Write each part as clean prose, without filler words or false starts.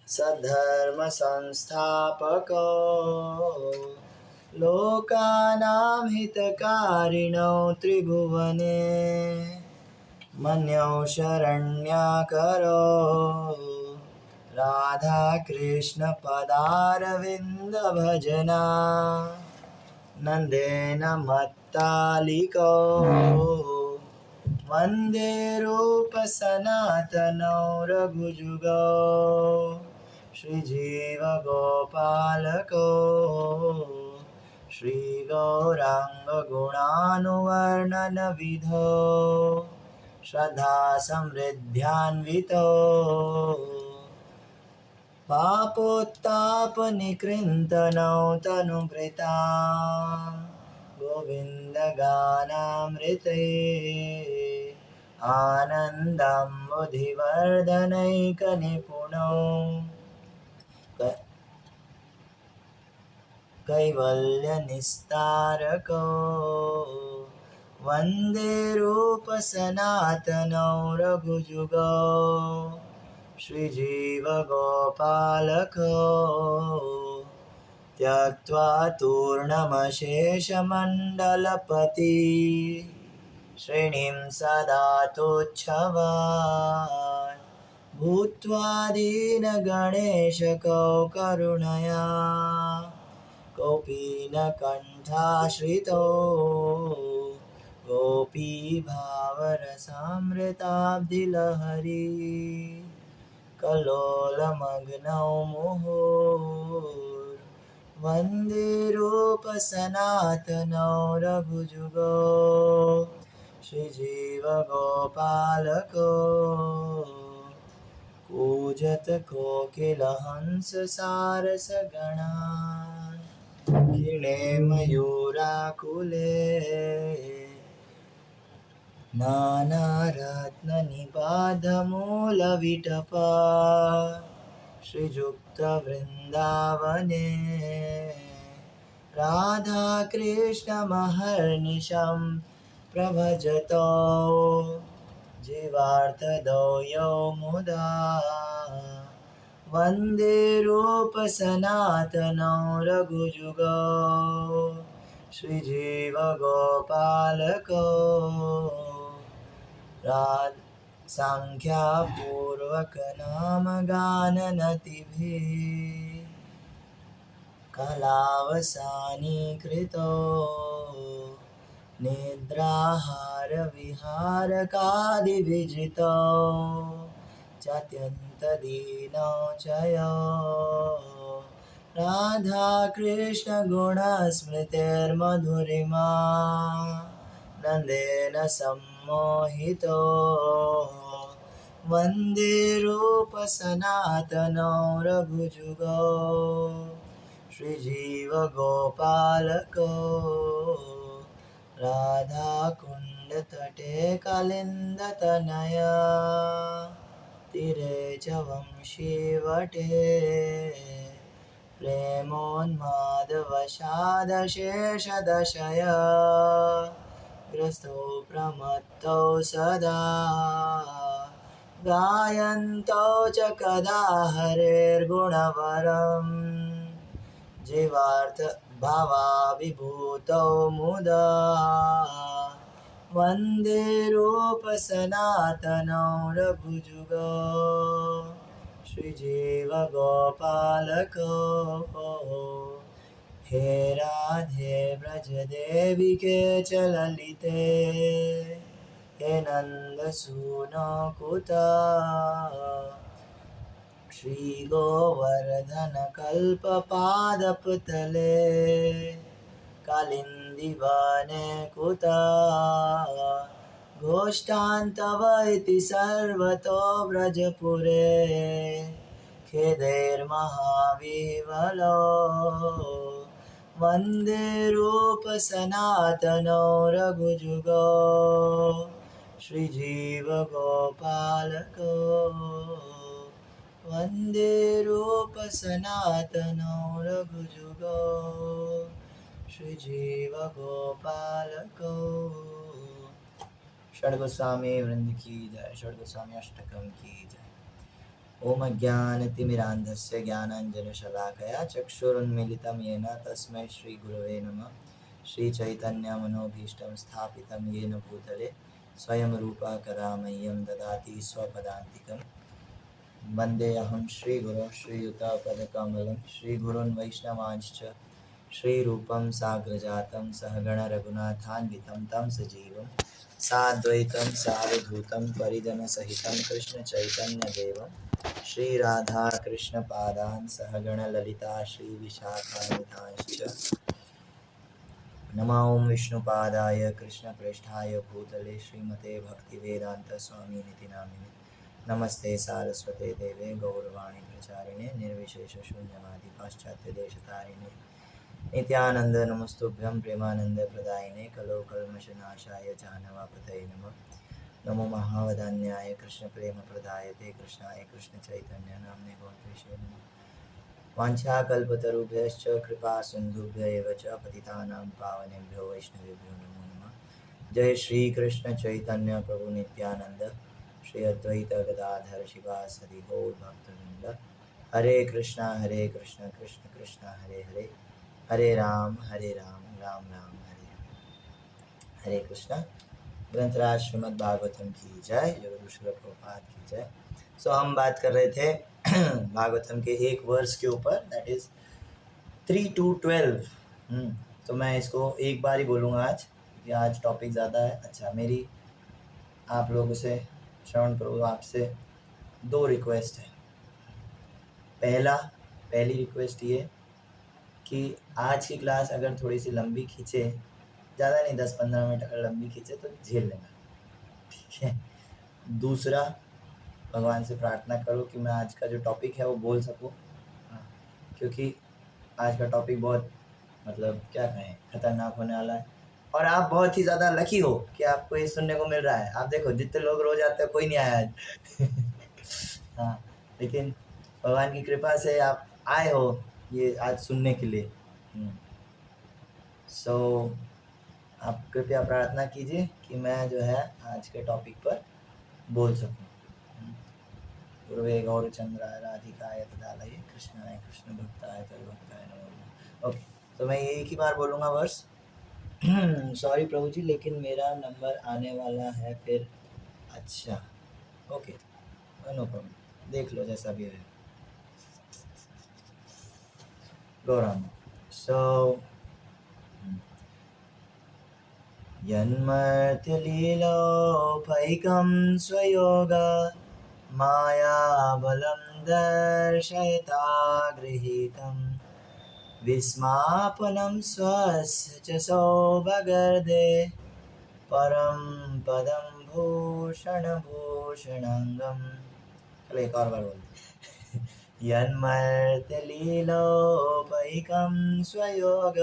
सद्धर्म संस्थापको लोकानां हितकारिणो त्रिभुवने मन्यो शरण्याकरो राधाकृष्ण पदारविन्द भजना नन्देन मत्तालिको वन्दे रूप सनातनौ रघुजुगौ श्रीजीव गोपालको श्रीगौराङ्ग गुणानुवर्णन विधो श्रद्धा समृद्ध्यान्वितो पापोत्तापनिकृन्तनौ तनुभृतां गोविन्दगानामृते आनन्दम्बुधिवर्धनैकनिपुणौ कैवल्यनिस्तारको वन्दे रूपसनातनौ रघुजुगौ श्रीजीवगोपालको त्यक्त्वा तूर्णमशेषमण्डलपति श्रेणीं सदा तुच्छवान् भूत्वा दीनगणेशकौ करुणया गोपीनकण्ठाश्रितो गोपीभावरसामृताब्धिलहरी कल्लोलमग्नौ मुहुर्वन्दे रूपसनातनौ रघुजुगौ श्रीजीवगोपालको कूजत कोकिलहंससारसगणा क्षीणे मयूराकुले नानारत्ननिपातमूलविटपा श्रीयुक्तवृन्दावने राधाकृष्णमहर्निशं प्रभजतो जीवार्थ मुदा वन्दे रूपसनातनौ रघुजुगौ श्रीजीवगोपालको साङ्ख्यापूर्वकनामगाननतिभिः कलावसानीकृतो निद्राहारविहारकादिविजितो चात्यन्तदीनो च यो राधाकृष्णगुणस्मृतिर्मधुरिमा नन्देन सम्मोहितो वन्दे रूपसनातनौ रघुजुगौ श्रीजीवगोपालको राधाकुण्डतटे कालिन्दतनया तीरे च वंशीवटे प्रेमोन्मादवशादशेषदशया ग्रस्तौ प्रमत्तौ सदा गायन्तौ च कदा हरेर्गुणवरम् जीवार्थ भावाभिभूतौ मुदा वन्दे रूपसनातनौ रघुजुगौ श्रीजीवगोपालको हे राधे व्रजदेविके च ललिते हे नन्दसूनोकुता श्रीगोवर्धनकल्पपादपतले कालिन्दीवने कुता गोष्ठान्तव इति सर्वतो व्रजपुरे खेदैर्महाविह्वलो वन्दे रूपसनातनौ रघुजुगौ श्रीजीवगोपालको वन्दे रूपसनातनौ रघुजुगौ श्रीजीवगोपालको। षड् गोस्वामी वृंद की जय, षड् गोस्वामी अष्टकम की जय। ओम अज्ञानतिमिरान्धस्य ज्ञानाञ्जनशलाकया चक्षुरुन्मीलितं येन तस्मै श्रीगुरवे नमः। श्रीचैतन्यमनोभीष्टं स्थापितं येन भूतले स्वयं रूपा कदा मह्यं ददाति स्वपदान्तिकं। वन्देऽहं श्रीगुरो श्रीयुतापदकमलं श्रीगुरून् वैष्णवांश्च श्रीरूपं साग्रजातं सहगण रघुनाथान्वितं तं सजीवं साद्वैतं सावधूतं परिजनसहितं कृष्णचैतन्यदेवं श्रीराधाकृष्णपादान् सहगण ललिता श्रीविशाखान्वितांश्च। नमो ओं विष्णुपादाय कृष्णप्रेष्ठाय भूतले श्रीमते भक्तिवेदान्तस्वामिनिति नामिने। नमस्ते सारस्वते देवे गौरवाणी प्रचारिणे निर्विशेषशून्यवादी पाश्चात्यदेशतारिणे। नित्यानंद नमस्तुभ्यं प्रेमानंद प्रदायिने कलो कल्मषनाशाय जानवापतये नमः। नमो महावदान्याय कृष्ण प्रेम प्रदायते कृष्णाय कृष्ण चैतन्य नामने गौरवेशे नमः। वाञ्छाकल्पतरुभ्यश्च कृपा सिन्धुभ्य एव च पतितानां पावनेभ्यो वैष्णवेभ्यो नमो नमः। जय श्री कृष्ण चैतन्य प्रभु नित्यानंद श्री अद्वैत गदाधर शिवासदि गौर भक्तवृंद। हरे कृष्णा कृष्ण कृष्ण हरे हरे, हरे राम राम राम हरे हरे। हरे कृष्णा। ग्रंथराज श्रीमद् भागवतम की जय, जगद्गुरु श्रील प्रभुपाद की जय। सो हम बात कर रहे थे भागवतम के एक वर्स के ऊपर, दैट इज 3 to 12। तो मैं इसको एक बार ही बोलूँगा आज, क्योंकि आज टॉपिक ज़्यादा है। अच्छा, मेरी आप लोगों से श्रवण प्रभु आपसे 2 रिक्वेस्ट है। पहली रिक्वेस्ट ये कि आज की क्लास अगर थोड़ी सी लंबी खींचे, ज़्यादा नहीं 10-15 मिनट अगर लंबी खींचे तो झेल लेना, ठीक है। दूसरा, भगवान से प्रार्थना करो कि मैं आज का जो टॉपिक है वो बोल सकूं, क्योंकि आज का टॉपिक बहुत मतलब क्या कहें खतरनाक होने वाला है। और आप बहुत ही ज़्यादा लकी हो कि आपको ये सुनने को मिल रहा है। आप देखो जितने लोग रोज आते हैं कोई नहीं आया आज हाँ, लेकिन भगवान की कृपा से आप आए हो ये आज सुनने के लिए। सो आप कृपया प्रार्थना कीजिए कि मैं जो है आज के टॉपिक पर बोल सकूं। गुरुवे गौरचंद्राय राधिकाय तदालये कृष्णाय कृष्ण भक्ताय तद्भक्ताय नमो नमः। ओके, तो मैं एक ही बार बोलूँगा वर्स। सॉरी प्रभु जी, लेकिन मेरा नंबर आने वाला है फिर। अच्छा, ओके, नो प्रॉब्लम, देख लो जैसा भी है। गौराम। सो यन्मर्त्यलीलोपैकं स्वयोगा मायाबलं दर्शयता गृहीतं विस्मापनं स्वस्य च सौभगर्दे परं पदं भूषणभूषणाङ्गम्। चलो एक और बार बोलते यन्मर्त्यलीलोपैकं स्वयोग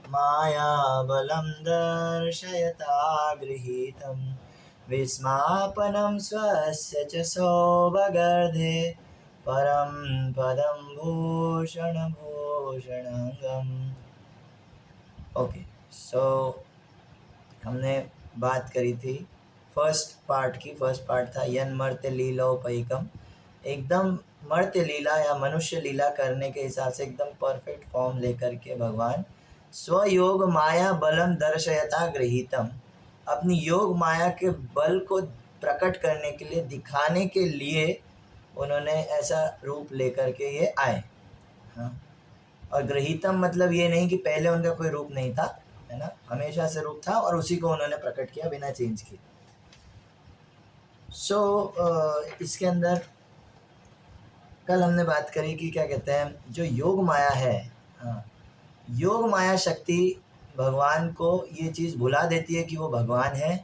मायाबलं दर्शयता गृहीतं विस्मापनं स्वस्य च सौभगर्दे परं पदं भूषणभूषणाङ्गम्। ओके, सो हमने बात करी थी फर्स्ट पार्ट था यन्मर्त्य लीलोपैकम। एकदम मर्त्य लीला या मनुष्य लीला करने के हिसाब से एकदम परफेक्ट फॉर्म लेकर के भगवान स्वयोग माया बलम दर्शयता गृहीतम, अपनी योग माया के बल को प्रकट करने के लिए, दिखाने के लिए उन्होंने ऐसा रूप लेकर के ये आए। हाँ, और गृहीतम मतलब ये नहीं कि पहले उनका कोई रूप नहीं था, है ना, हमेशा से रूप था और उसी को उन्होंने प्रकट किया बिना चेंज किए। सो इसके अंदर कल हमने बात करी कि क्या कहते हैं, जो योग माया है, हाँ, योग माया शक्ति भगवान को ये चीज़ भुला देती है कि वो भगवान है,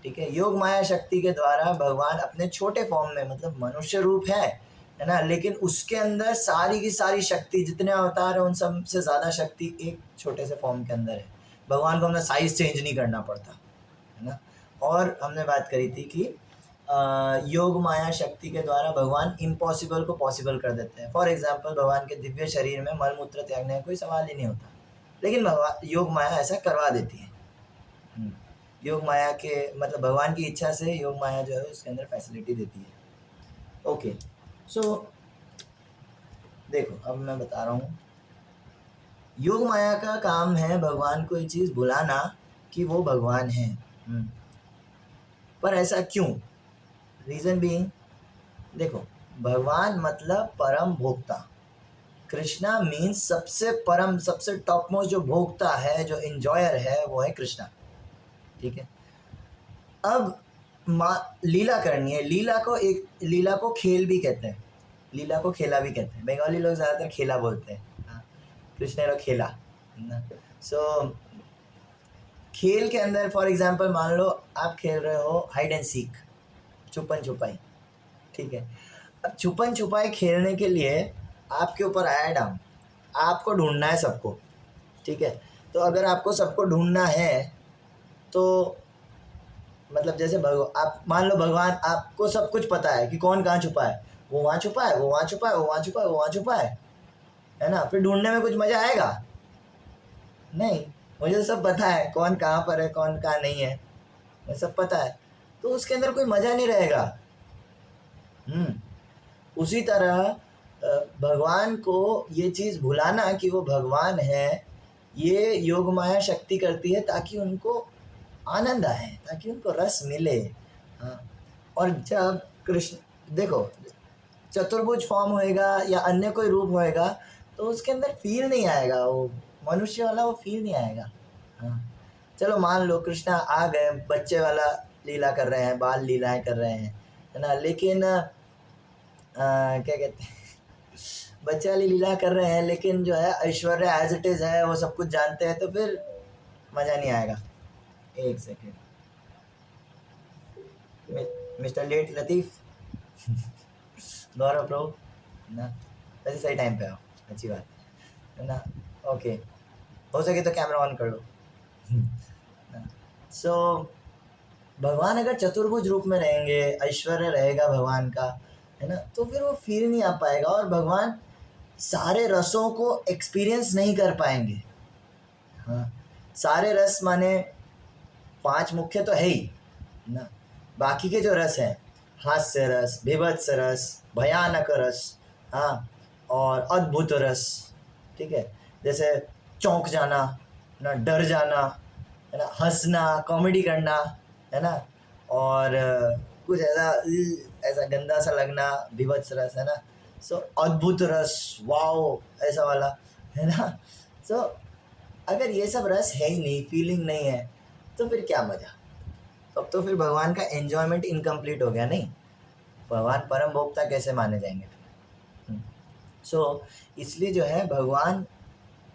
ठीक है। योग माया शक्ति के द्वारा भगवान अपने छोटे फॉर्म में, मतलब मनुष्य रूप है ना, लेकिन उसके अंदर सारी की सारी शक्ति, जितने अवतार है उन सब से ज़्यादा शक्ति एक छोटे से फॉर्म के अंदर है। भगवान को अपना साइज चेंज नहीं करना पड़ता, है ना। और हमने बात करी थी कि योग माया शक्ति के द्वारा भगवान इम्पॉसिबल को पॉसिबल कर देते हैं। फॉर एग्जांपल, भगवान के दिव्य शरीर में मलमूत्र त्यागने का कोई सवाल ही नहीं होता, लेकिन भगवान योग माया ऐसा करवा देती है। योग माया के मतलब भगवान की इच्छा से योग माया जो है उसके अंदर फैसिलिटी देती है। ओके, सो देखो, अब मैं बता रहा हूँ, योग माया का काम है भगवान को ये चीज़ भुलाना कि वो भगवान है। पर ऐसा क्यों? रीज़न बीइंग, देखो, भगवान मतलब परम भोक्ता। कृष्णा मीन्स सबसे परम, सबसे टॉप मोस्ट जो भोक्ता है, जो इंजॉयर है, वो है कृष्णा। ठीक है। अब लीला करनी है। लीला को खेल भी कहते हैं, लीला को खेला भी कहते हैं। बंगाली लोग ज़्यादातर खेला बोलते हैं। हाँ, कृष्ण खेला ना। सो खेल के अंदर फॉर एग्जांपल मान लो आप खेल रहे हो हाइड एंड सीक, छुपन छुपाई। ठीक है। अब छुपन छुपाई खेलने के लिए आपके ऊपर आया डाउन, आपको ढूंढना है सबको। ठीक है। तो अगर आपको सबको ढूंढना है तो मतलब जैसे आप मान लो भगवान, आपको सब कुछ पता है कि कौन कहाँ छुपा है, वो वहाँ छुपा है, वो वहाँ छुपा है, वो वहाँ छुपा है, वो वहाँ छुपा है ना। फिर ढूंढने में कुछ मज़ा आएगा? नहीं। मुझे तो सब पता है कौन कहाँ पर है, कौन कहाँ नहीं है, मुझे सब पता है, तो उसके अंदर कोई मज़ा नहीं रहेगा। उसी तरह भगवान को ये चीज़ भुलाना कि वो भगवान है, ये योग माया शक्ति करती है ताकि उनको आनंद आए, ताकि उनको रस मिले। हाँ। और जब कृष्ण, देखो, चतुर्भुज फॉर्म होएगा या अन्य कोई रूप होएगा तो उसके अंदर फील नहीं आएगा, वो मनुष्य वाला वो फील नहीं आएगा। हाँ। चलो मान लो कृष्णा आ गए, बच्चे वाला लीला कर रहे हैं, बाल लीलाएं कर रहे हैं, है ना, लेकिन क्या कहते हैं, बच्चे वाली लीला कर रहे हैं, लेकिन जो है ऐश्वर्य एज इट इज़ है, वो सब कुछ जानते हैं, तो फिर मज़ा नहीं आएगा। एक सेकेंड, मिस्टर लेट लतीफ़ गौरव प्रो ना, वैसे सही टाइम पे आओ, अच्छी बात है ना। ओके, हो सके तो कैमरा ऑन कर लो। सो भगवान अगर चतुर्भुज रूप में रहेंगे, ऐश्वर्य रहेगा भगवान का, है ना, तो फिर वो फील नहीं आ पाएगा और भगवान सारे रसों को एक्सपीरियंस नहीं कर पाएंगे। हाँ, सारे रस माने 5 मुख्य तो है ही ना, बाकी के जो रस हैं, हास्य रस, भीभत्स रस, भयानक रस, हाँ, और अद्भुत रस। ठीक है। जैसे चौंक जाना ना, डर जाना, है ना, हंसना, कॉमेडी करना, है ना, और कुछ ऐसा ऐसा गंदा सा लगना, भीभत्स रस, है ना। सो अद्भुत रस, वाओ, ऐसा वाला, है ना। सो अगर ये सब रस है ही नहीं, फीलिंग नहीं है, तो फिर क्या मज़ा? तब तो फिर भगवान का एन्जॉयमेंट इनकम्प्लीट हो गया। नहीं, भगवान परम भोक्ता कैसे माने जाएंगे? सो इसलिए जो है भगवान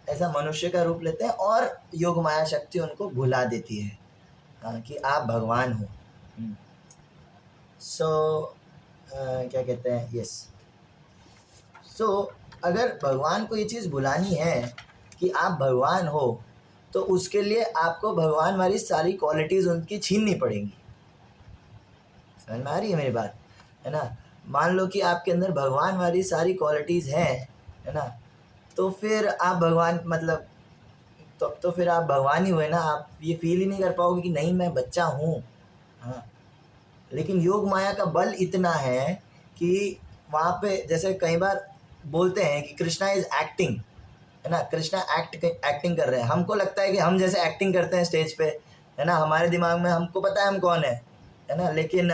ऐसा मनुष्य का रूप लेते हैं और योग माया शक्ति उनको भुला देती है कि आप भगवान हो। सो क्या कहते हैं, यस। सो अगर भगवान को ये चीज़ भुलानी है कि आप भगवान हो, तो उसके लिए आपको भगवान वाली सारी क्वालिटीज़ उनकी छीननी पड़ेंगी। समझ में आ रही है मेरी बात? है ना। मान लो कि आपके अंदर भगवान वाली सारी क्वालिटीज़ हैं, है ना, तो फिर आप भगवान मतलब तो फिर आप भगवान ही हुए ना। आप ये फील ही नहीं कर पाओगे कि नहीं मैं बच्चा हूँ। हाँ। लेकिन योग माया का बल इतना है कि वहाँ पे जैसे कई बार बोलते हैं कि कृष्णा इज़ एक्टिंग, है ना, कृष्णा एक्टिंग कर रहे हैं। हमको लगता है कि हम जैसे एक्टिंग करते हैं स्टेज पे, है ना, हमारे दिमाग में हमको पता है हम कौन है ना, लेकिन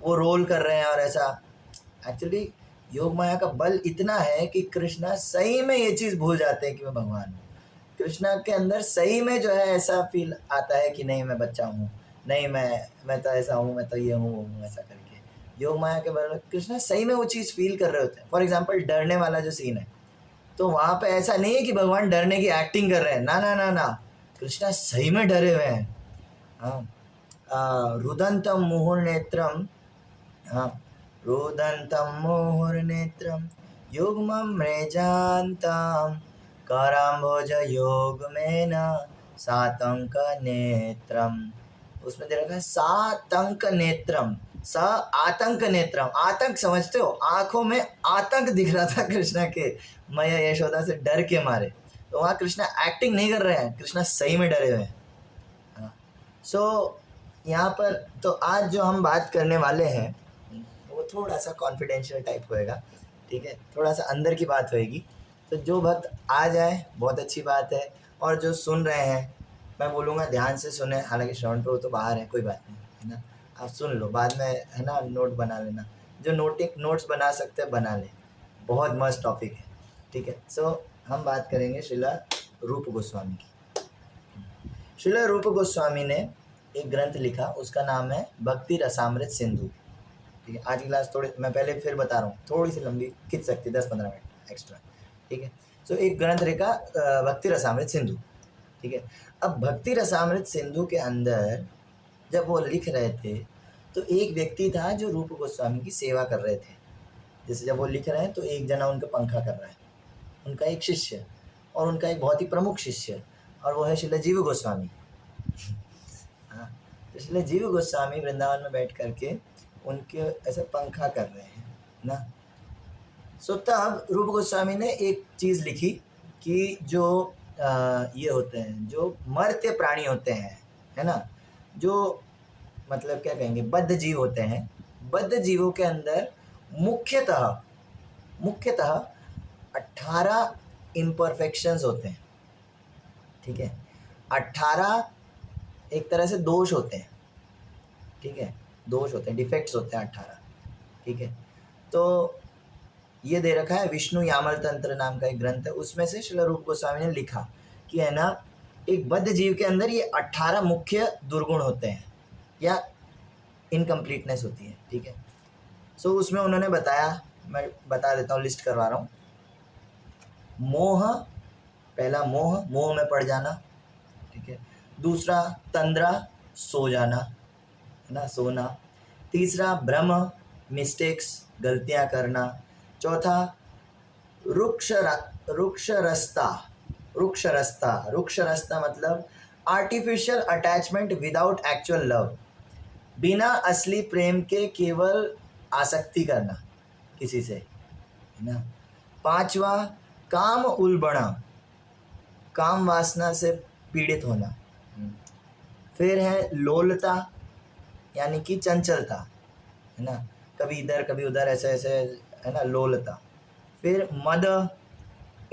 वो रोल कर रहे हैं और ऐसा। एक्चुअली योग माया का बल इतना है कि कृष्णा सही में ये चीज़ भूल जाते हैं कि मैं भगवान हूँ। कृष्णा के अंदर सही में जो है ऐसा फील आता है कि नहीं मैं बच्चा हूँ, नहीं मैं तो ऐसा हूँ, मैं तो ये हूँ, ऐसा करके योग माया के बल कृष्णा सही में वो चीज़ फील कर रहे होते हैं। फॉर एग्जाम्पल डरने वाला जो सीन है, तो वहाँ पे ऐसा नहीं है कि भगवान डरने की एक्टिंग कर रहे हैं, ना ना ना ना, कृष्णा सही में डरे हुए हैं। हाँ, रुदंतम मुहुर्नेत्रम, हाँ, रुदंतम मुहुर्नेत्रम युग्मं मृजान्तं कराम्भोज योगमेन सातंक नेत्रम। उसमें दे रखा है सातंक नेत्रम, स आतंक नेत्रम। आतंक समझते हो, आंखों में आतंक दिख रहा था कृष्णा के, मैया यशोदा से डर के मारे। तो वहाँ कृष्णा एक्टिंग नहीं कर रहे हैं, कृष्णा सही में डरे हुए हैं। हाँ। सो यहाँ पर तो आज जो हम बात करने वाले हैं वो वो थोड़ा सा कॉन्फिडेंशियल टाइप होएगा, ठीक है, थोड़ा सा अंदर की बात होएगी। तो जो भक्त आ जाए बहुत अच्छी बात है, और जो सुन रहे हैं मैं बोलूँगा ध्यान से सुने, हालांकि श्रवण प्रभु तो बाहर है, कोई बात नहीं, है ना, आप सुन लो, बाद में है ना नोट बना लेना, जो नोट्स बना सकते हैं बना ले, बहुत मस्त टॉपिक है, ठीक है। सो हम बात करेंगे श्रीला रूप गोस्वामी की। श्रीला रूप गोस्वामी ने एक ग्रंथ लिखा, उसका नाम है भक्ति रसामृत सिंधु, ठीक है। आज की क्लास थोड़ी, मैं पहले फिर बता रहा हूँ, थोड़ी सी लंबी खिंच सकती है, 10-15 मिनट एक्स्ट्रा, ठीक है। सो एक ग्रंथ लिखा भक्ति रसामृत सिंधु, ठीक है। अब भक्ति रसामृत सिंधु के अंदर जब वो लिख रहे थे तो एक व्यक्ति था जो रूप गोस्वामी की सेवा कर रहे थे। जैसे जब वो लिख रहे हैं तो एक जना उनका पंखा कर रहा है, उनका एक शिष्य, और उनका एक बहुत ही प्रमुख शिष्य, और वो है श्रील जीव गोस्वामी। हाँ, तो श्रील जीव गोस्वामी वृंदावन में बैठ करके उनके ऐसे पंखा कर रहे हैं ना। सो तब रूप गोस्वामी ने एक चीज़ लिखी कि जो ये होते हैं, जो मर्त्य प्राणी होते हैं, है ना, जो मतलब क्या कहेंगे, बद्ध जीव होते हैं, बद्ध जीवों के अंदर मुख्यतः 18 इम्परफेक्शंस होते हैं, ठीक है। 18 एक तरह से दोष होते हैं, ठीक है, दोष होते हैं, डिफेक्ट्स होते हैं 18, ठीक है। तो ये दे रखा है विष्णु यामल तंत्र नाम का एक ग्रंथ है, उसमें से श्रील रूप गोस्वामी ने लिखा कि है ना, एक बद्ध जीव के अंदर ये 18 मुख्य दुर्गुण होते हैं या इनकम्प्लीटनेस होती है, ठीक है। सो उसमें उन्होंने बताया, मैं बता देता हूँ, लिस्ट करवा रहा हूँ। मोह, पहला मोह में पड़ जाना, ठीक है। दूसरा तंद्रा, सो जाना, है ना, सोना। तीसरा भ्रम, मिस्टेक्स, गलतियाँ करना। चौथा रुक्षरस्ता मतलब artificial attachment without actual love, बिना असली प्रेम के केवल आसक्ति करना किसी से, है ना। पांचवा काम उल्बणा, काम वासना से पीड़ित होना। फिर है लोलता, यानी कि चंचलता, है ना, कभी इधर कभी उधर, ऐसे ऐसे, है ना, लोलता। फिर मद,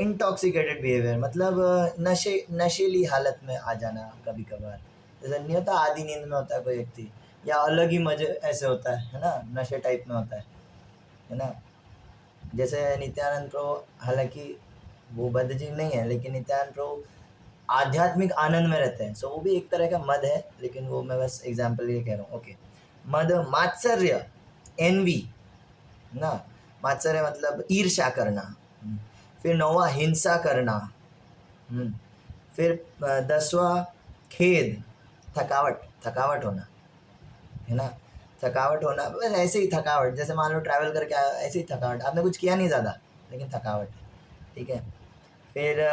इंटॉक्सिकेटेड बिहेवियर, मतलब नशेली हालत में आ जाना कभी कभार, जैसे नहीं होता आधी नींद में होता है कोई व्यक्ति, या अलग ही मजे ऐसे होता है ना, नशे टाइप में होता है ना। जैसे नित्यानंद प्रभु, हालांकि वो बद्धजीव नहीं है, लेकिन नित्यानंद प्रभु आध्यात्मिक आनंद में रहते हैं, सो वो भी एक तरह का मद है, लेकिन वो मैं बस एग्जाम्पल ये कह रहा हूँ, ओके। मद, मात्सर्य, एनवी ना, मात्सर्य मतलब ईर्ष्या करना। फिर 9वां हिंसा करना। फिर 10वां खेद, थकावट होना, है ना, थकावट होना, बस ऐसे ही थकावट, जैसे मान लो ट्रैवल करके आया, ऐसे ही थकावट, आपने कुछ किया नहीं ज़्यादा लेकिन थकावट है, ठीक है। फिर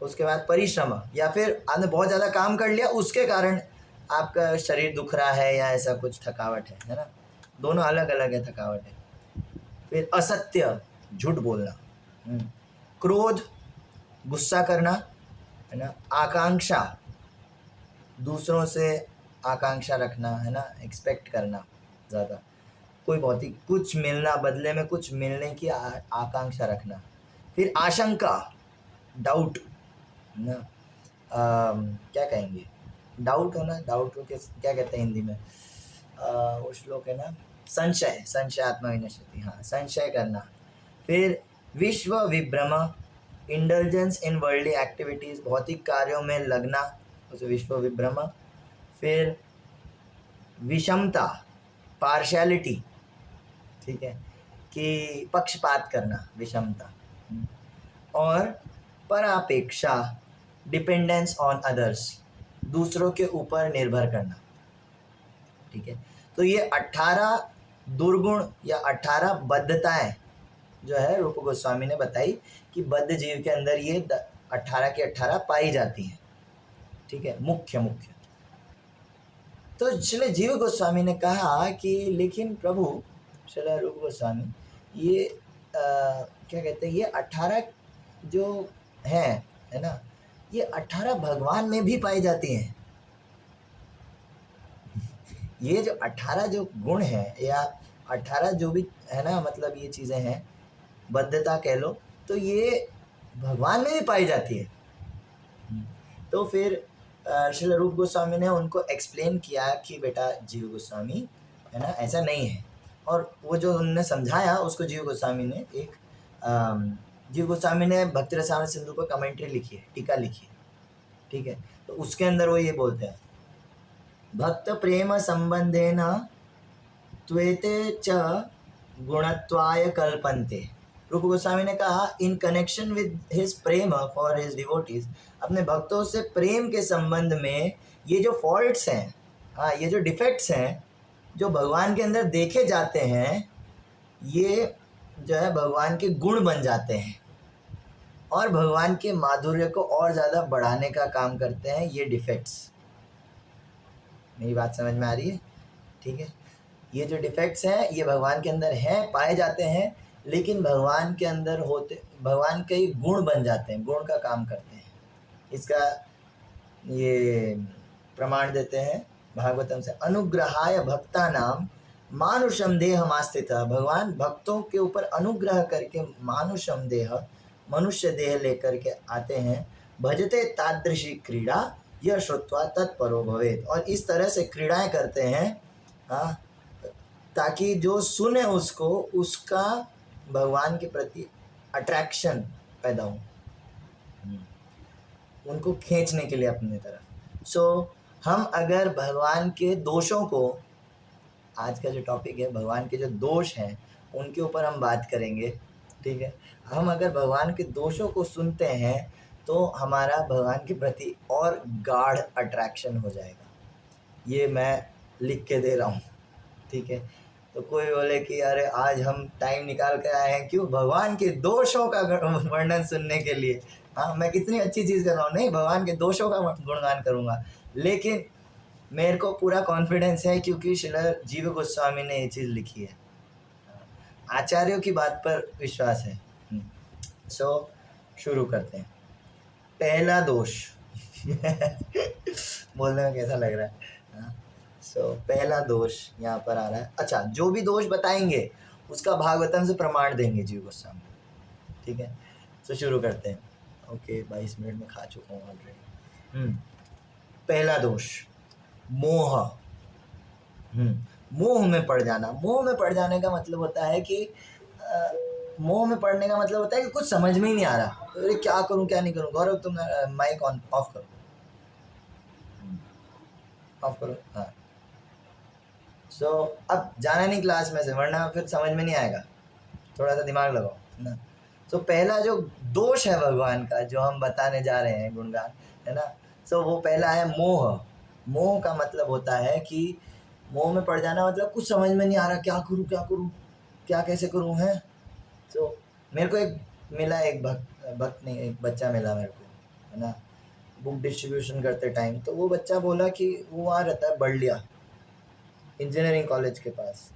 उसके बाद परिश्रम, या फिर आपने बहुत ज़्यादा काम कर लिया, उसके कारण आपका शरीर दुख रहा है या ऐसा कुछ थकावट है ना, दोनों अलग अलग है, थकावट है। फिर असत्य, झूठ बोलना। क्रोध, गुस्सा करना, है ना। आकांक्षा, दूसरों से आकांक्षा रखना, है ना, एक्सपेक्ट करना ज़्यादा, कोई बहुत ही कुछ मिलना, बदले में कुछ मिलने की आकांक्षा रखना। फिर आशंका, डाउट ना, क्या कहेंगे, डाउट होना, डाउट हो क्या कहते हैं हिंदी में, वो श्लोक है ना, संशय आत्मविनश्यति, हाँ, संशय करना। फिर विश्व विभ्रम, इंडल्जेंस इन वर्ल्डली एक्टिविटीज़, भौतिक कार्यों में लगना, उसे विश्व विभ्रम। फिर विषमता, पार्शियलिटी, ठीक है, कि पक्षपात करना, विषमता। और परापेक्षा, डिपेंडेंस ऑन अदर्स, दूसरों के ऊपर निर्भर करना, ठीक है। तो ये 18 दुर्गुण या 18 बद्धताएं जो है रूप गोस्वामी ने बताई कि बद्ध जीव के अंदर ये 18 की 18 पाई जाती हैं, ठीक है, मुख्य। तो श्रील जीव गोस्वामी ने कहा कि लेकिन प्रभु श्रील रूप गोस्वामी, ये क्या कहते हैं, ये 18 जो है ना, ये 18 भगवान में भी पाई जाती हैं। ये जो 18 जो गुण है या 18 जो भी है ना, मतलब ये चीज़ें हैं, बद्धता कह लो, तो ये भगवान में भी पाई जाती है। तो फिर श्रील रूप गोस्वामी ने उनको एक्सप्लेन किया कि बेटा जीव गोस्वामी है ना, ऐसा नहीं है। और वो जो उन्होंने समझाया उसको जीव गोस्वामी ने जीव गोस्वामी ने भक्ति रसायन सिंधु पर कमेंट्री लिखी है, टीका लिखी है, ठीक है। तो उसके अंदर वो ये बोलते हैं, भक्त प्रेम संबंधेन त्वेते च गुणत्वाय कल्पन्ते। रूप गोस्वामी ने कहा, in connection with his Prem for his devotees, अपने भक्तों से प्रेम के संबंध में ये जो फॉल्ट्स हैं, हाँ, ये जो डिफेक्ट्स हैं जो भगवान के अंदर देखे जाते हैं, ये जो है भगवान के गुण बन जाते हैं और भगवान के माधुर्य को और ज़्यादा बढ़ाने का काम करते हैं ये डिफेक्ट्स। मेरी बात समझ में आ रही है? ठीक है। ये जो डिफेक्ट्स हैं ये भगवान के अंदर हैं, पाए जाते हैं, लेकिन भगवान के अंदर होते, भगवान के ही गुण बन जाते हैं, गुण का काम करते हैं। इसका ये प्रमाण देते हैं भागवतम से, अनुग्रहाय भक्ता नाम मानुषम देह मास्थित। भगवान भक्तों के ऊपर अनुग्रह करके मानुषम देह, मनुष्य देह लेकर के आते हैं। भजते तादृशी क्रीड़ा यह श्रुत्वा तत्परो भवेत, और इस तरह से क्रीड़ाएं करते हैं, हाँ, ताकि जो सुने उसको, उसका भगवान के प्रति अट्रैक्शन पैदा हो, उनको खींचने के लिए अपनी तरफ। सो हम अगर भगवान के दोषों को, आज का जो टॉपिक है भगवान के जो दोष हैं उनके ऊपर हम बात करेंगे, ठीक है। हम अगर भगवान के दोषों को सुनते हैं तो हमारा भगवान के प्रति और गाढ़ अट्रैक्शन हो जाएगा। ये मैं लिख के दे रहा हूँ, ठीक है। तो कोई बोले कि अरे आज हम टाइम निकाल कर आए हैं क्यों, भगवान के दोषों का वर्णन सुनने के लिए। हाँ, मैं कितनी अच्छी चीज़ कर रहा हूँ, नहीं, भगवान के दोषों का गुणगान करूँगा, लेकिन मेरे को पूरा कॉन्फिडेंस है क्योंकि श्रील जीव गोस्वामी ने ये चीज़ लिखी है, आचार्यों की बात पर विश्वास है। सो शुरू करते हैं। पहला दोष बोलने में कैसा लग रहा है। सो पहला दोष यहाँ पर आ रहा है। अच्छा, जो भी दोष बताएंगे उसका भागवतम से प्रमाण देंगे जीव गोस्वामी, ठीक है। सो शुरू करते हैं। ओके, 22 मिनट में खा चुका हूँ ऑलरेडी। पहला दोष मोह। मोह में पड़ जाना। मोह में पड़ जाने का मतलब होता है कि मोह में पड़ने का मतलब होता है कि कुछ समझ में ही नहीं आ रहा, अरे क्या करूं क्या नहीं करूं। गौरव तुम माइक ऑन ऑफ करो, ऑफ करो। हाँ, सो अब जाना नहीं क्लास में से, वरना फिर समझ में नहीं आएगा, थोड़ा सा दिमाग लगाओ ना। सो पहला जो दोष है भगवान का जो हम बताने जा रहे हैं गुणगान, है ना। सो वो पहला है मोह। मोह का मतलब होता है कि मोह में पड़ जाना मतलब कुछ समझ में नहीं आ रहा, क्या करूं क्या करूं, क्या कैसे करूं, है। तो मेरे को एक मिला, एक भक्त नहीं, एक बच्चा मिला मेरे को, है ना, बुक डिस्ट्रीब्यूशन करते टाइम। तो वो बच्चा बोला कि वो वहाँ रहता है बड़लिया इंजीनियरिंग कॉलेज के पास,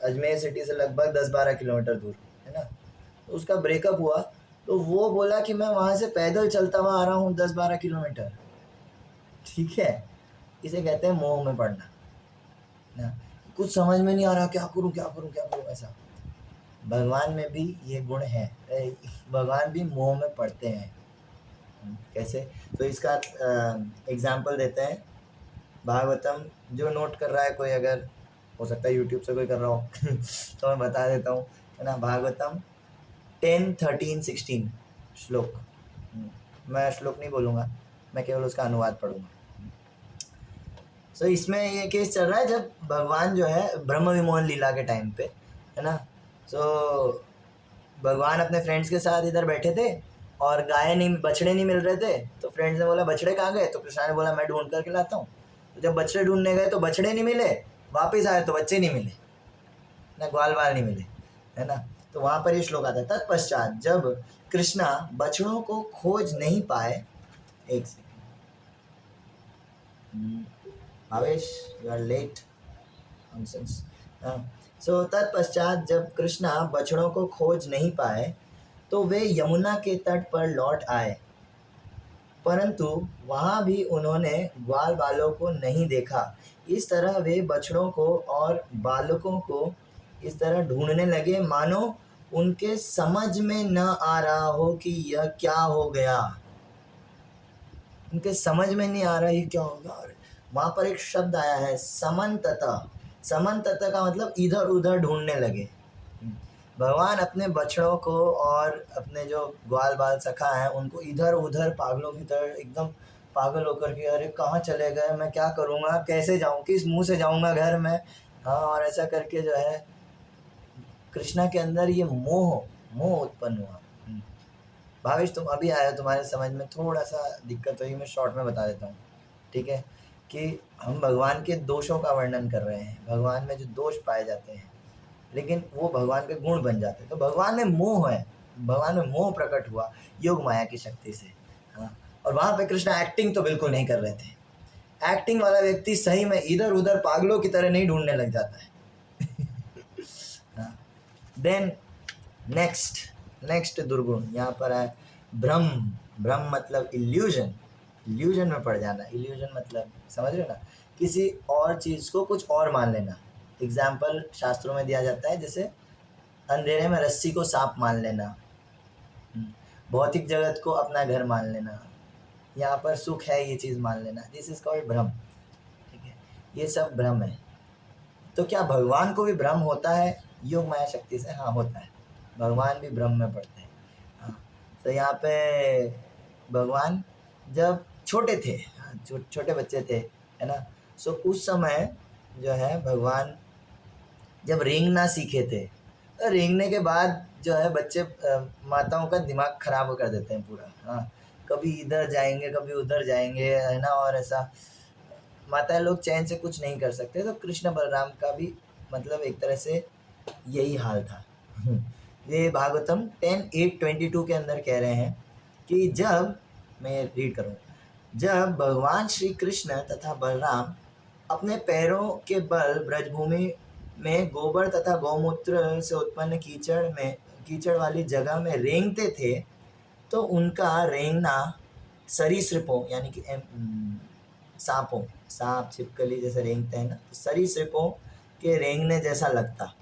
अजमेर सिटी से लगभग 10-12 किलोमीटर दूर, है ना। तो उसका ब्रेकअप हुआ, तो वो बोला कि मैं वहाँ से पैदल चलता हुआ आ रहा हूँ 10-12 किलोमीटर, ठीक है। इसे कहते हैं मोह में पड़ना ना, कुछ समझ में नहीं आ रहा, क्या करूँ क्या करूँ क्या करूँ, ऐसा। भगवान में भी ये गुण है, भगवान भी मोह में पड़ते हैं। कैसे? तो इसका एग्जाम्पल देते हैं। भागवतम जो नोट कर रहा है कोई, अगर हो सकता है यूट्यूब से कोई कर रहा हो तो मैं बता देता हूँ, है ना। भागवतम 10, 13, 16 श्लोक। मैं श्लोक नहीं बोलूँगा, मैं केवल उसका अनुवाद पढ़ूँगा। सो इसमें ये केस चल रहा है जब भगवान जो है ब्रह्म विमोहन लीला के टाइम पे, है ना। सो भगवान अपने फ्रेंड्स के साथ इधर बैठे थे और गाय नहीं, बछड़े नहीं मिल रहे थे। तो फ्रेंड्स ने बोला बछड़े कहाँ गए, तो कृष्णा ने बोला मैं ढूंढ करके लाता हूँ। तो जब बछड़े ढूंढने गए तो बछड़े नहीं मिले, वापस आए तो बच्चे नहीं मिले ना, ग्वाल बाल नहीं मिले, है ना। तो वहाँ पर ये श्लोक आता है, तत्पश्चात जब कृष्णा बछड़ों को खोज नहीं पाए, एक second Bhavesh, you are late, nonsense. So तत्पश्चात जब कृष्णा बछड़ों को खोज नहीं पाए तो वे यमुना के तट पर लौट आए, परंतु वहाँ भी उन्होंने ग्वाल बालों को नहीं देखा। इस तरह वे बछड़ों को और बालकों को इस तरह ढूंढने लगे मानो उनके समझ में न आ रहा हो कि यह क्या हो गया। उनके समझ में नहीं आ रहा ये क्या होगा। वहाँ पर एक शब्द आया है समन्ततः। समन्ततः का मतलब इधर उधर ढूंढने लगे। भगवान अपने बछड़ों को और अपने जो ग्वाल बाल सखा हैं उनको इधर उधर पागलों की तरह एकदम पागल होकर के, अरे कहाँ चले गए, मैं क्या करूँगा, कैसे जाऊँ, किस मुंह से जाऊँगा घर में। हाँ, और ऐसा करके जो है कृष्णा के अंदर ये मोह मोह उत्पन्न हुआ। भावेश तुम अभी आए हो, तुम्हारे समझ में थोड़ा सा दिक्कत हुई, मैं शॉर्ट में बता देता हूँ, ठीक है। कि हम भगवान के दोषों का वर्णन कर रहे हैं, भगवान में जो दोष पाए जाते हैं लेकिन वो भगवान के गुण बन जाते हैं। तो भगवान में मोह है, भगवान में मोह प्रकट हुआ योग माया की शक्ति से। हाँ, और वहाँ पे कृष्णा एक्टिंग तो बिल्कुल नहीं कर रहे थे। एक्टिंग वाला व्यक्ति सही में इधर उधर पागलों की तरह नहीं ढूंढने लग जाता है। देन नेक्स्ट दुर्गुण यहाँ पर है भ्रम। भ्रम मतलब इल्यूजन, इल्यूजन में पड़ जाना। इल्यूजन मतलब समझ रहे हो ना, किसी और चीज़ को कुछ और मान लेना। एग्जाम्पल शास्त्रों में दिया जाता है, जैसे अंधेरे में रस्सी को सांप मान लेना, भौतिक जगत को अपना घर मान लेना, यहाँ पर सुख है ये चीज़ मान लेना। दिस इज कॉल्ड भ्रम, ठीक है। ये सब भ्रम है। तो क्या भगवान को भी भ्रम होता है योग माया शक्ति से? हाँ, होता है, भगवान भी भ्रम में पड़ते हैं। हाँ, तो यहाँ पे भगवान जब छोटे थे, छोटे बच्चे थे, है ना, सो उस समय जो है भगवान जब रेंगना सीखे थे, तो रेंगने के बाद जो है बच्चे माताओं का दिमाग खराब कर देते हैं पूरा। हाँ, कभी इधर जाएंगे कभी उधर जाएंगे, है ना, और ऐसा माता लोग चैन से कुछ नहीं कर सकते। तो कृष्ण बलराम का भी मतलब एक तरह से यही हाल था। ये भागवतम 10:8-22 के अंदर कह रहे हैं कि जब, मैं रीड करूँ, जब भगवान श्री कृष्ण तथा बलराम अपने पैरों के बल ब्रजभूमि में गोबर तथा गौमूत्र से उत्पन्न कीचड़ वाली जगह में रेंगते थे, तो उनका रेंगना सरीसृपों यानी कि सांपों, सांप छिपकली जैसे रेंगते हैं ना, तो सरीसृपों के रेंगने जैसा लगता,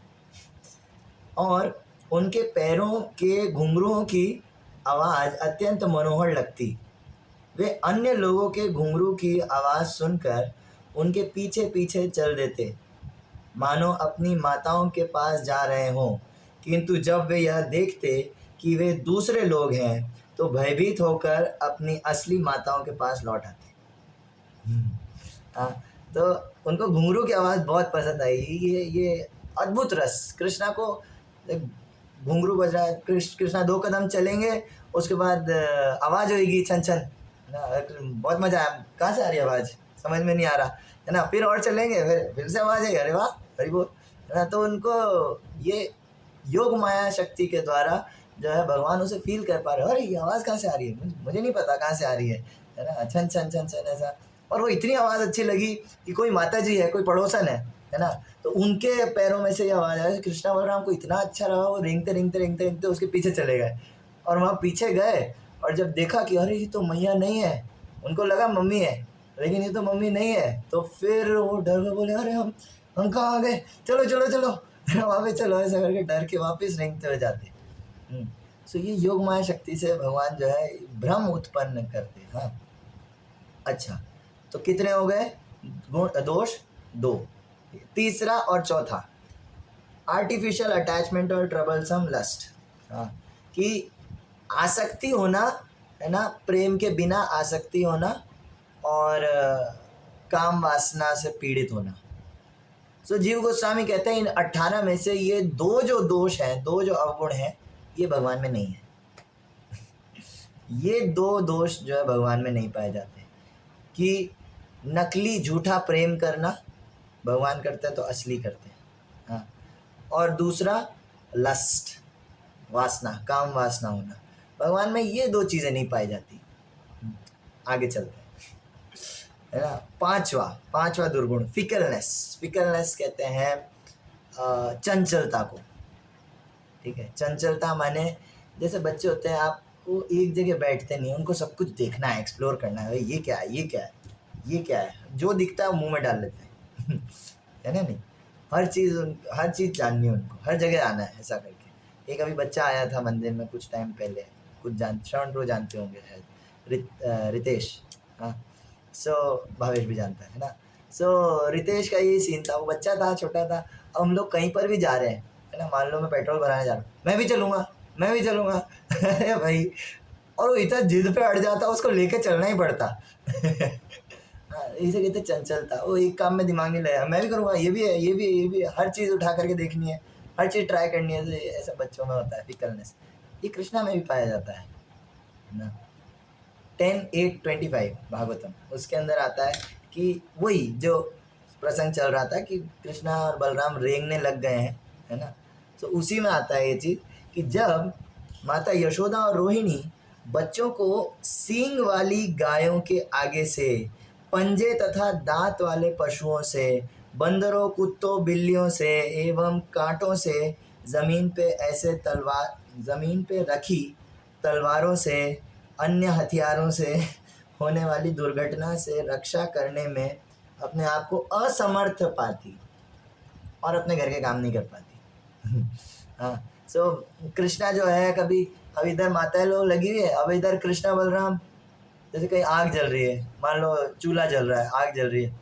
और उनके पैरों के घुंघरुओं की आवाज़ अत्यंत मनोहर लगती। वे अन्य लोगों के घुंघरू की आवाज़ सुनकर उनके पीछे पीछे चल देते, मानो अपनी माताओं के पास जा रहे हों। किंतु जब वे यह देखते कि वे दूसरे लोग हैं, तो भयभीत होकर अपनी असली माताओं के पास लौट आते। हाँ, तो उनको घुंघरू की आवाज़ बहुत पसंद आई। ये अद्भुत रस कृष्णा को। घुंघरू बज रहा है, कृष्णा 2 कदम चलेंगे, उसके बाद आवाज़ होगी छन छन ना, बहुत मज़ा आया। कहाँ से आ रही है आवाज़, समझ में नहीं आ रहा, है ना। फिर और चलेंगे, फिर से आवाज़ आएगी, अरे वाह हरी बोल, है ना। तो उनको ये योग माया शक्ति के द्वारा जो है भगवान उसे फील कर पा रहे हो, अरे ये आवाज़ कहाँ से आ रही है, मुझे नहीं पता कहाँ से आ रही है ना, छन छन छन छन ऐसा। और वो इतनी आवाज़ अच्छी लगी कि कोई माता जी है, कोई पड़ोसन है ना, तो उनके पैरों में से ये आवाज़ आई। कृष्णा बलराम को इतना अच्छा रहा, वो रेंगते रेंगते रेंगते रेंगते उसके पीछे चले गए। और वहाँ पीछे गए और जब देखा कि अरे ये तो मैया नहीं है, उनको लगा मम्मी है, लेकिन ये तो मम्मी नहीं है। तो फिर वो डर गए, बोले अरे हम कहाँ आ गए, चलो चलो चलो वहाँ पे चलो, ऐसा करके डर के वापस रेंगते हुए जाते। सो ये योग माया शक्ति से भगवान जो है भ्रम उत्पन्न करते। हाँ, अच्छा, तो कितने हो गए दोष? 2। तीसरा और चौथा, आर्टिफिशियल अटैचमेंट और ट्रबलसम लस्ट। हाँ, कि आसक्ति होना, है ना, प्रेम के बिना आसक्ति होना और काम वासना से पीड़ित होना। सो जीव गोस्वामी कहते हैं इन 18 में से ये 2 जो दोष हैं, 2 जो अवगुण हैं, ये भगवान में नहीं है। ये 2 दोष जो है भगवान में नहीं पाए जाते। कि नकली झूठा प्रेम करना, भगवान करते हैं तो असली करते हैं। हाँ, और दूसरा लस्ट, वासना, काम वासना होना, भगवान में ये 2 चीज़ें नहीं पाई जाती। आगे चलते हैं, है ना। पांचवा दुर्गुण फिकलनेस। फिकलनेस कहते हैं चंचलता को, ठीक है। चंचलता माने जैसे बच्चे होते हैं, आप वो एक जगह बैठते नहीं, उनको सब कुछ देखना है, एक्सप्लोर करना है, ये क्या है, ये क्या है, ये क्या है, जो दिखता है वो मुंह में डाल लेते हैं है ना। नहीं, हर चीज़ जाननी है उनको, हर जगह आना है ऐसा करके। एक अभी बच्चा आया था मंदिर में कुछ टाइम पहले, श्रवण प्रो जानते होंगे शायद, रितेश, हाँ, सो भावेश भी जानता है ना। सो रितेश का यही सीन था, वो बच्चा था, छोटा था। अब हम लोग कहीं पर भी जा रहे हैं, है ना, मान लो मैं पेट्रोल भराने जा रहा हूँ, मैं भी चलूँगा, मैं भी चलूँगा। अरे भाई, और वो इतना जिद पे अड़ जाता, उसको लेके चलना ही पड़ता। हाँ, इसे कहते चंचलता। वो एक काम में दिमाग नहीं लगाया, मैं भी करूँगा, ये भी है, ये भी है, ये भी है, हर चीज़ उठा करके देखनी है, हर चीज़ ट्राई करनी है। तो ऐसा बच्चों में होता है फिकलनेस, ये कृष्णा में भी पाया जाता है ना। 10:8:25 भागवतम, उसके अंदर आता है कि वही जो प्रसंग चल रहा था कि कृष्णा और बलराम रेंगने लग गए हैं, है ना। तो उसी में आता है ये चीज़ कि जब माता यशोदा और रोहिणी बच्चों को सींग वाली गायों के आगे से, पंजे तथा दांत वाले पशुओं से, बंदरों, कुत्तों, बिल्लियों से एवं कांटों से, जमीन पे रखी तलवारों से, अन्य हथियारों से होने वाली दुर्घटना से रक्षा करने में अपने आप को असमर्थ पाती और अपने घर के काम नहीं कर पाती। हाँ, सो कृष्णा जो है, कभी अब इधर माताएं लोग लगी हुई है, अब इधर कृष्णा बलराम, जैसे कहीं आग जल रही है, मान लो चूल्हा जल रहा है, आग जल रही है,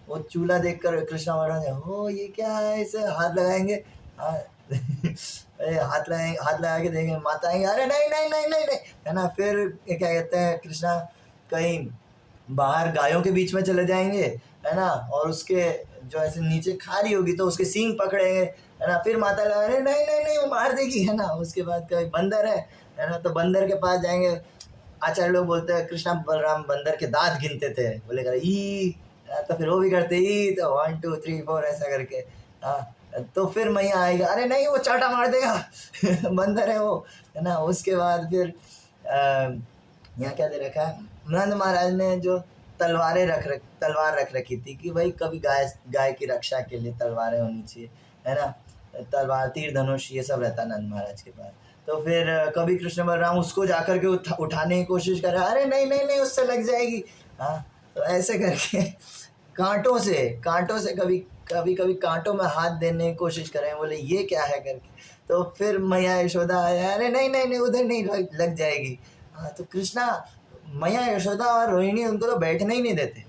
वो चूल्हा देखकर कृष्णा बलराम हो ये क्या है, इसे हाथ लगाएंगे, हाँ, हाथ लगा के देखेंगे, माता आएंगे, अरे नहीं नहीं नहीं नहीं नहीं, है ना। फिर ये क्या कहते हैं, कृष्णा कहीं बाहर गायों के बीच में चले जाएंगे, है ना, और उसके जो ऐसे नीचे खा रही होगी तो उसके सींग पकड़ेंगे, है ना। फिर माता लगा, अरे नहीं नहीं नहीं वो मार देगी, है ना। उसके बाद कभी बंदर है ना, तो बंदर के पास जाएंगे। आचार्य लोग बोलते हैं कृष्णा बलराम बंदर के दांत गिनते थे, बोलेगा ई, तो फिर वो भी करते ई, तो 1 2 3 4 ऐसा करके, हाँ। तो फिर मैया आएगा, अरे नहीं वो चाटा मार देगा, बंदर है वो, है ना। उसके बाद फिर यहाँ क्या दे रखा है, नंद महाराज ने जो तलवार रख रखी थी कि भाई कभी गाय की रक्षा के लिए तलवारें होनी चाहिए, है ना। तलवार, तीर धनुष, ये सब रहता नंद महाराज के पास। तो फिर कभी कृष्ण बलराम उसको जाकर के उठाने की कोशिश कर रहा है, अरे नहीं नहीं नहीं उससे लग जाएगी, हाँ। तो ऐसे करके कांटों से कभी कभी कभी कांटों में हाथ देने की कोशिश करें, बोले ये क्या है करके। तो फिर मैया यशोदा आया, अरे नहीं नहीं नहीं उधर नहीं लग जाएगी, हाँ। तो कृष्णा, मैया यशोदा और रोहिणी उनको तो बैठने ही नहीं देते,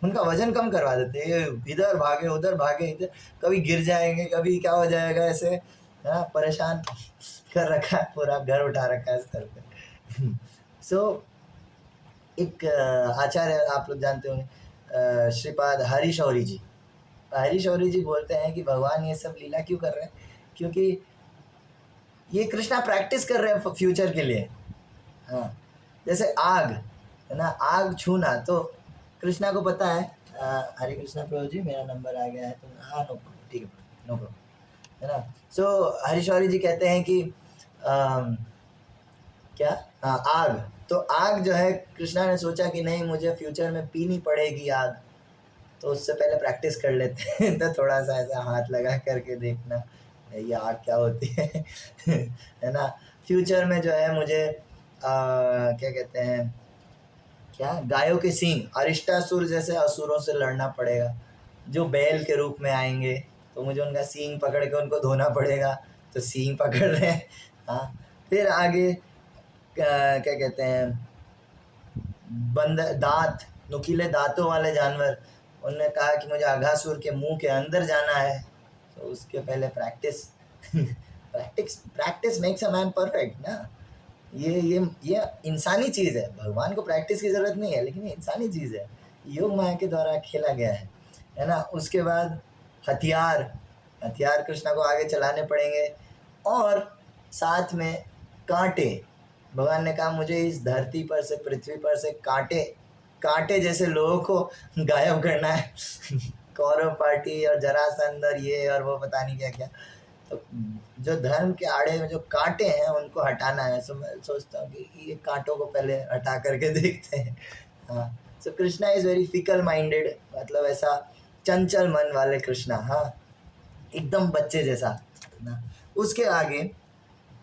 उनका वजन कम करवा देते, ये इधर भागे उधर भागे, इधर कभी गिर जाएंगे, कभी क्या हो जाएगा, ऐसे, हाँ, परेशान कर रखा है, पूरा घर उठा रखा है सर पे। सो एक आचार्य आप लोग जानते होंगे, श्रीपाद हरीशौरी जी। हरीशौरी जी बोलते हैं कि भगवान ये सब लीला क्यों कर रहे हैं, क्योंकि ये कृष्णा प्रैक्टिस कर रहे हैं फ्यूचर के लिए, हाँ। जैसे आग, है ना, आग छूना, तो कृष्णा को पता है, हरे कृष्णा प्रभु जी मेरा नंबर आ गया है, तो हाँ नो प्रॉब्लम, ठीक है, नो प्रॉब्लम, है ना। सो हरीशौरी जी कहते हैं कि क्या, हाँ, आग, तो आग जो है, कृष्णा ने सोचा कि नहीं मुझे फ्यूचर में पीनी पड़ेगी आग, तो उससे पहले प्रैक्टिस कर लेते हैं। तो थोड़ा सा ऐसा हाथ लगा करके देखना ये आग क्या होती है, है ना। फ्यूचर में जो है मुझे क्या कहते हैं, क्या, गायों के सींग, अरिष्टासुर जैसे असुरों से लड़ना पड़ेगा, जो बैल के रूप में आएंगे, तो मुझे उनका सींग पकड़ के उनको धोना पड़ेगा, तो सींग पकड़ रहे हैं, हाँ। फिर आगे क्या कहते हैं, दांत, नुकीले दांतों वाले जानवर, उन्होंने कहा कि मुझे अघासुर के मुंह के अंदर जाना है, तो उसके पहले practice, practice makes a man perfect ना। ये इंसानी चीज़ है, भगवान को प्रैक्टिस की ज़रूरत नहीं है, लेकिन ये इंसानी चीज़ है, योग माया के द्वारा खेला गया है ना। उसके बाद हथियार कृष्णा को आगे चलाने पड़ेंगे, और साथ में कांटे, भगवान ने कहा मुझे इस धरती पर से, पृथ्वी पर से कांटे जैसे लोगों को गायब करना है। कौरव पार्टी और जरासंध और ये और वो पता नहीं क्या क्या, तो जो धर्म के आड़े में जो कांटे हैं उनको हटाना है। सो मैं सोचता हूँ कि ये कांटों को पहले हटा करके देखते हैं, हाँ। So Krishna is very fickle minded, मतलब ऐसा चंचल मन वाले कृष्णा, हाँ, एकदम बच्चे जैसा ना। उसके आगे,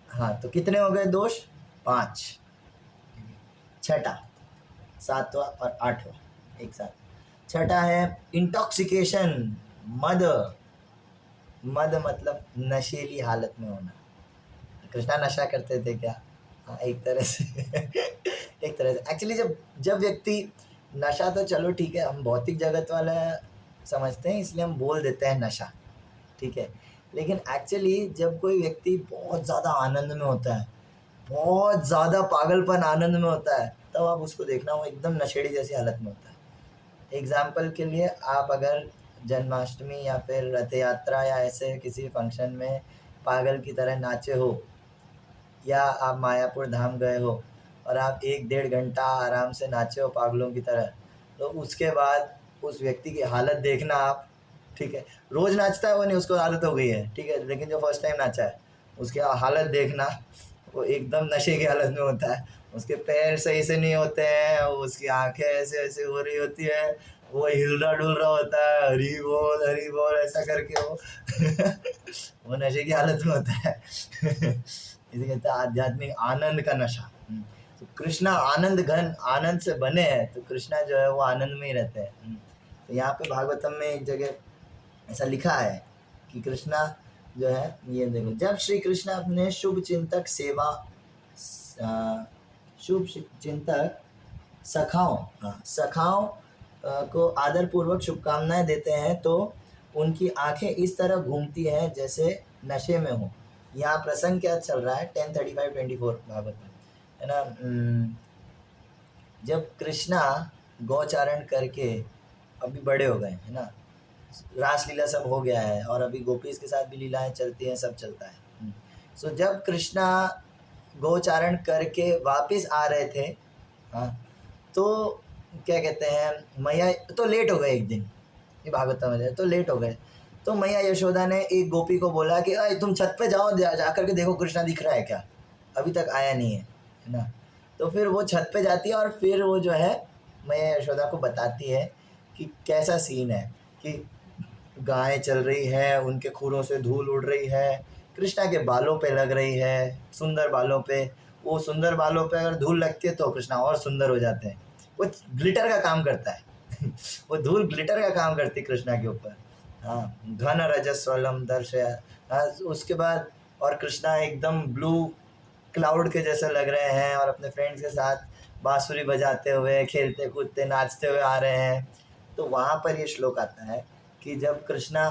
हाँ, तो कितने हो गए दोष, 5, छठा, 7वां और 8वां एक साथ। छठा है इंटॉक्सिकेशन, मद, मद मतलब नशेली हालत में होना। कृष्णा नशा करते थे क्या? हाँ, एक तरह से एक तरह से एक्चुअली जब जब व्यक्ति नशा, तो चलो ठीक है, हम भौतिक जगत वाला समझते हैं इसलिए हम बोल देते हैं नशा, ठीक है। लेकिन एक्चुअली जब कोई व्यक्ति बहुत ज़्यादा आनंद में होता है, बहुत ज़्यादा पागलपन आनंद में होता है, तब आप उसको देखना, वो एकदम नशेड़ी जैसी हालत में होता है। एग्ज़ाम्पल के लिए, आप अगर जन्माष्टमी या फिर रथ यात्रा या ऐसे किसी फंक्शन में पागल की तरह नाचे हो, या आप मायापुर धाम गए हो और आप 1-1.5 घंटा आराम से नाचे हो पागलों की तरह, तो उसके बाद उस व्यक्ति की हालत देखना आप, ठीक है। रोज़ नाचता है वो नहीं, उसको आदत हो गई है, ठीक है, लेकिन जो फर्स्ट टाइम नाचा है उसकी हालत देखना, वो एकदम नशे की हालत में होता है। उसके पैर सही से नहीं होते हैं, उसकी आंखें ऐसे ऐसे हो रही होती है, वो हिल रहा डुल रहा होता है, हरी बोल ऐसा करके वो वो नशे की हालत में होता है। इसे कहते हैं आध्यात्मिक आनंद का नशा। तो कृष्णा आनंद घन, आनंद से बने हैं, तो कृष्णा जो है वो आनंद में ही रहते हैं। तो यहाँ पे भागवतम में एक जगह ऐसा लिखा है कि कृष्णा जो है, ये देखो, जब श्री कृष्ण अपने शुभ चिंतक सेवा शुभ चिंतक सखाओं, सखाओं को आदर पूर्वक शुभकामनाएं देते हैं, तो उनकी आंखें इस तरह घूमती हैं जैसे नशे में हो। यहाँ प्रसंग क्या चल रहा है, 10:35-24 भागवत में, है ना। जब कृष्णा गौचारण करके अभी बड़े हो गए, है ना, रासलीला सब हो गया है, और अभी गोपीज के साथ भी लीलाएं चलती हैं, सब चलता है। सो जब कृष्णा गौचारण करके वापस आ रहे थे, हाँ, तो क्या कहते हैं, मैया तो लेट हो गए एक दिन, ये भागवत में तो लेट हो गए, तो मैया यशोदा ने एक गोपी को बोला कि अरे तुम छत पे जाओ, जा करके देखो कृष्णा दिख रहा है क्या, अभी तक आया नहीं है ना। तो फिर वो छत पे जाती है और फिर वो जो है मैया यशोदा को बताती है कि कैसा सीन है, कि गायें चल रही है, उनके खुरों से धूल उड़ रही है, कृष्णा के बालों पे लग रही है, सुंदर बालों पे, वो सुंदर बालों पे अगर धूल लगती है तो कृष्णा और सुंदर हो जाते हैं। वो ग्लिटर का काम करता है वो धूल ग्लिटर का काम करती है कृष्णा के ऊपर। हाँ, घन रजस्वलम दर्शया। हाँ, उसके बाद और कृष्णा एकदम ब्लू क्लाउड के जैसे लग रहे हैं, और अपने फ्रेंड्स के साथ बांसुरी बजाते हुए, खेलते कूदते नाचते हुए आ रहे हैं। तो वहाँ पर ये श्लोक आता है कि जब कृष्णा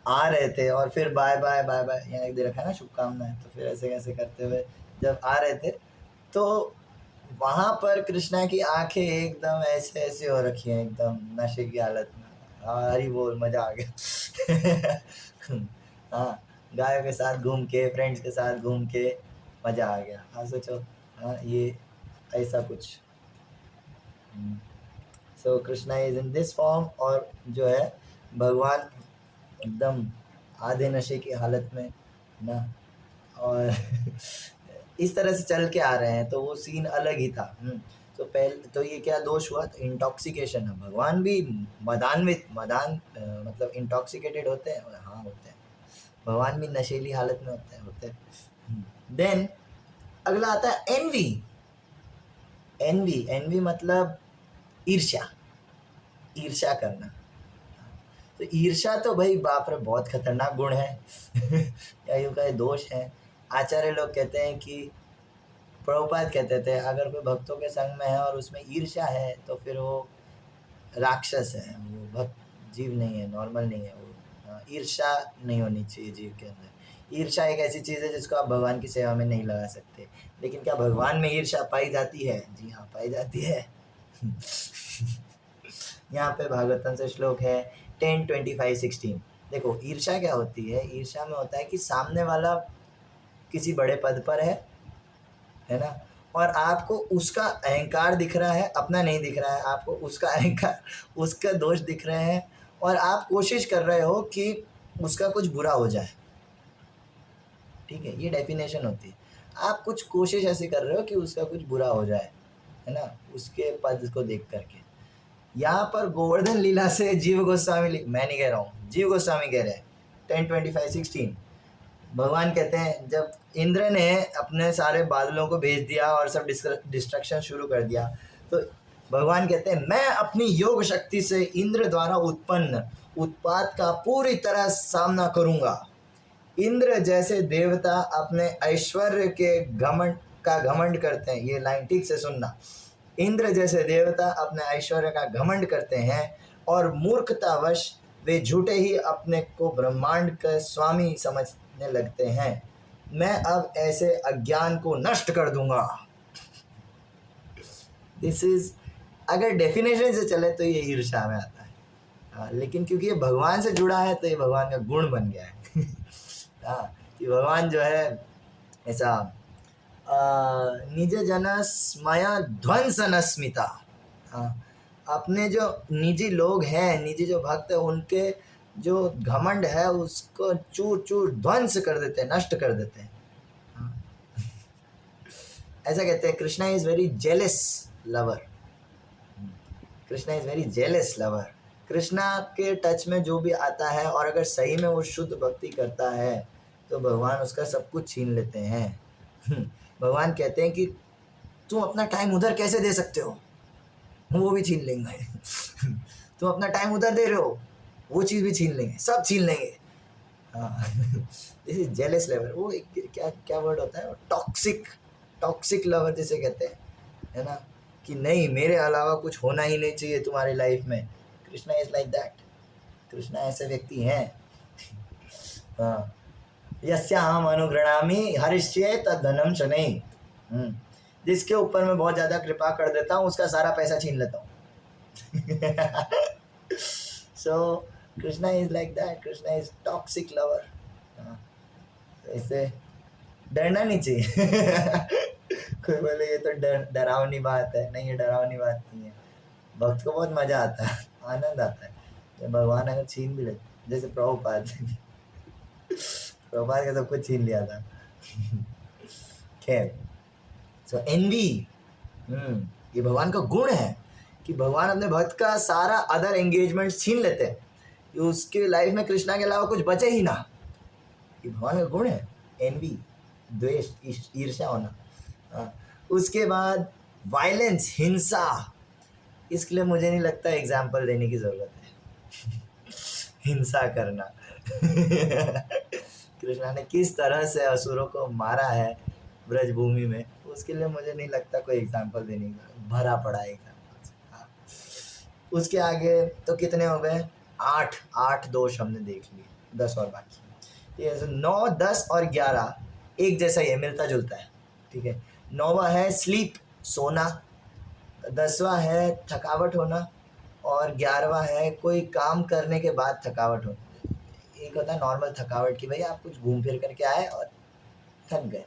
आ रहे थे और फिर बाय बाय बाय बाय यहाँ एक दे रखा है ना, शुभकामनाएं, तो फिर ऐसे कैसे करते हुए जब आ रहे थे, तो वहाँ पर कृष्णा की आंखें एकदम ऐसे ऐसे हो रखी हैं, एकदम नशे की हालत में। हाँ, हरी बोल, मजा आ गया हाँ, गायों के साथ घूम के, फ्रेंड्स के साथ घूम के मजा आ गया। हाँ सोचो, हाँ, ये ऐसा कुछ। So Krishna is in this form, और जो है भगवान एकदम आधे नशे की हालत में ना, और इस तरह से चल के आ रहे हैं, तो वो सीन अलग ही था। तो पहले तो ये क्या दोष हुआ, तो इंटॉक्सिकेशन है, भगवान भी मतलब इंटॉक्सिकेटेड होते हैं, हाँ होते हैं, भगवान भी नशेली हालत में होते हैं। देन अगला आता है एनवी। एनवी मतलब ईर्ष्या, ईर्ष्या करना। तो ईर्ष्या तो भाई बाप रे बहुत खतरनाक गुण है या यूँ कहे दोष है। आचार्य लोग कहते हैं कि, प्रभुपाद कहते थे, अगर कोई भक्तों के संग में है और उसमें ईर्ष्या है तो फिर वो राक्षस है, वो भक्त जीव नहीं है, नॉर्मल नहीं है वो। ईर्ष्या नहीं होनी चाहिए जीव के अंदर। ईर्ष्या एक ऐसी चीज़ है जिसको आप भगवान की सेवा में नहीं लगा सकते। लेकिन क्या भगवान में ईर्ष्या पाई जाती है? जी हाँ, पाई जाती है यहाँ पे भागवतम से श्लोक है 10:25-16। देखो ईर्ष्या क्या होती है, ईर्ष्या में होता है कि सामने वाला किसी बड़े पद पर है ना, और आपको उसका अहंकार दिख रहा है, अपना नहीं दिख रहा है, आपको उसका अहंकार, उसका दोष दिख रहे हैं, और आप कोशिश कर रहे हो कि उसका कुछ बुरा हो जाए। ठीक है, ये डेफिनेशन होती है। आप कुछ कोशिश ऐसी कर रहे हो कि उसका कुछ बुरा हो जाए, है ना, उसके पद को देख करके। यहाँ पर गोवर्धन लीला से जीव गोस्वामी, मैं नहीं कह रहा हूँ, जीव गोस्वामी कह रहे हैं 10:25-16। भगवान कहते हैं जब इंद्र ने अपने सारे बादलों को भेज दिया और सब डिस्ट्रक्शन शुरू कर दिया, तो भगवान कहते हैं मैं अपनी योग शक्ति से इंद्र द्वारा उत्पन्न उत्पात का पूरी तरह सामना करूंगा। इंद्र जैसे देवता अपने ऐश्वर्य के घमंड करते हैं। ये लाइन ठीक से सुनना। इंद्र जैसे देवता अपने ऐश्वर्य का घमंड करते हैं और मूर्खतावश वे झूठे ही अपने को ब्रह्मांड का स्वामी समझने लगते हैं। मैं अब ऐसे अज्ञान को नष्ट कर दूंगा। दिस इज, अगर डेफिनेशन से चले तो ये ईर्ष्या में आता है। लेकिन क्योंकि ये भगवान से जुड़ा है तो ये भगवान का गुण बन गया है। कि भगवान जो है ऐसा निज जनस माया ध्वंस नस्मिता, अपने जो निजी लोग हैं, निजी जो भक्त है, उनके जो घमंड है उसको चूर चूर ध्वंस कर देते हैं, नष्ट कर देते हैं। ऐसा कहते हैं Krishna is very jealous lover. Krishna is very jealous lover. Krishna के टच में जो भी आता है और अगर सही में वो शुद्ध भक्ति करता है तो भगवान उसका सब कुछ छीन लेते हैं। भगवान कहते हैं कि तुम अपना टाइम उधर कैसे दे सकते हो, वो भी छीन लेंगे। तुम अपना टाइम उधर दे रहे हो, वो चीज़ भी छीन लेंगे, सब छीन लेंगे। This is jealous lover. वो क्या क्या वर्ड होता है, टॉक्सिक लवर जिसे कहते हैं, है ना, कि नहीं मेरे अलावा कुछ होना ही नहीं चाहिए तुम्हारी लाइफ में। Krishna is like that. Krishna ऐसे व्यक्ति हैं। हाँ, यस्याहम अनुगृणामि हरिष्ये तद्धनम शनैः। जिसके ऊपर मैं बहुत ज़्यादा कृपा कर देता हूँ उसका सारा पैसा छीन लेता हूँ। So Krishna is like that. Krishna is toxic lover. इससे डरना नहीं चाहिए। कोई बोले ये तो डरावनी बात है। नहीं, ये डरावनी बात नहीं है। भक्त को बहुत मज़ा आता है, आनंद आता है जब भगवान अगर छीन भी ले, जैसे प्रभुपाद का सब कुछ छीन लिया था। खैर, सो एनवी, ये भगवान का गुण है कि भगवान अपने भक्त का सारा अदर एंगेजमेंट छीन लेते हैं कि उसके लाइफ में कृष्णा के अलावा कुछ बचे ही ना। ये भगवान का गुण है, एनवी, द्वेष, ईर्ष्या होना। उसके बाद वायलेंस, हिंसा। इसके लिए मुझे नहीं लगता एग्जाम्पल देने की ज़रूरत है। हिंसा करना। कृष्णा ने किस तरह से असुरों को मारा है ब्रजभूमि में, उसके लिए मुझे नहीं लगता कोई एग्जाम्पल देने का, भरा पड़ा है एग्जाम्पल। उसके आगे तो कितने हो गए, 8 दोष हमने देख लिए, 10 और बाकी। ये 9, 10 और 11 एक जैसा ही है, मिलता जुलता है। ठीक है, 9वां है स्लीप, सोना, 10वां है थकावट होना, और 11वां है कोई काम करने के बाद थकावट होना। एक होता है नॉर्मल थकावट कि भाई आप कुछ घूम फिर करके आए और थक गए,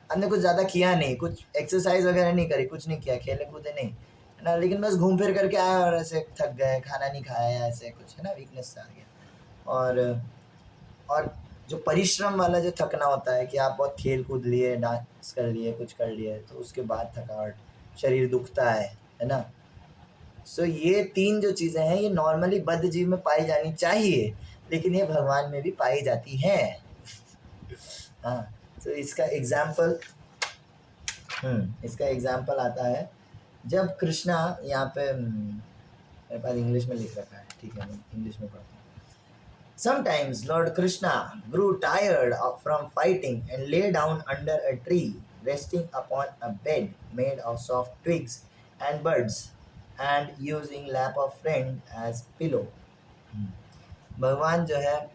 हमने कुछ ज़्यादा किया नहीं, कुछ एक्सरसाइज वगैरह नहीं करी, कुछ नहीं किया, खेले कूदे नहीं, है ना, लेकिन बस घूम फिर करके आए और ऐसे थक गए, खाना नहीं खाया, ऐसे कुछ, है ना, वीकनेस आ गया। और जो परिश्रम वाला जो थकना होता है कि आप बहुत खेल कूद लिए, डांस कर लिए, कुछ कर लिए, तो उसके बाद थकावट, शरीर दुखता है ना। सो ये 3 जो चीज़ें हैं ये नॉर्मली बद्ध जीव में पाई जानी चाहिए, लेकिन ये भगवान में भी पाई जाती हैं। हाँ, तो इसका एग्जाम्पल आता है जब कृष्णा, यहाँ पे मेरे पास इंग्लिश में लिख रखा है, ठीक है, मैं इंग्लिश में पढ़ता हूँ। Sometimes Lord Krishna grew tired from fighting and lay down under a tree, resting upon a bed made of soft twigs and buds, and using lap of friend as pillow. भगवान जो है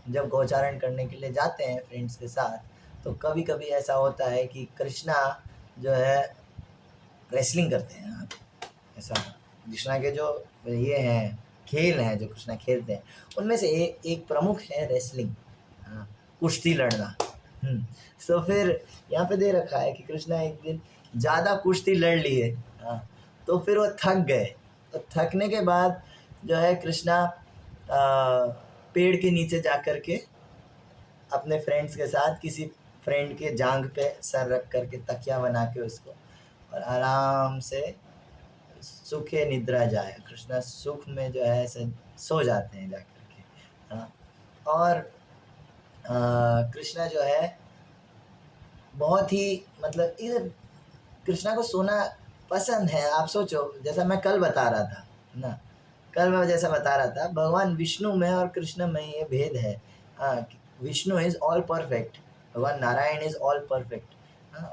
जब गोचारण करने के लिए जाते हैं फ्रेंड्स के साथ, तो कभी कभी ऐसा होता है कि कृष्णा जो है रेसलिंग करते हैं। ऐसा कृष्णा के जो ये हैं खेल हैं जो कृष्णा खेलते हैं, उनमें से एक प्रमुख है रेसलिंग, कुश्ती लड़ना। तो फिर यहाँ पे दे रखा है कि कृष्णा एक दिन ज़्यादा कुश्ती लड़ लिए, तो फिर वो थक गए। तो थकने के बाद जो है कृष्णा पेड़ के नीचे जा कर के अपने फ्रेंड्स के साथ किसी फ्रेंड के जांघ पे सर रख करके तकिया बना के उसको, और आराम से सुखे निद्रा जाए, कृष्णा सुख में जो है ऐसे सो जाते हैं जाकर के। और कृष्णा जो है बहुत ही, मतलब इधर कृष्णा को सोना पसंद है। आप सोचो, जैसा मैं कल बता रहा था ना, कल मैं जैसा बता रहा था, भगवान विष्णु में और कृष्ण में ये भेद है। विष्णु इज़ ऑल परफेक्ट, भगवान नारायण इज़ ऑल परफेक्ट।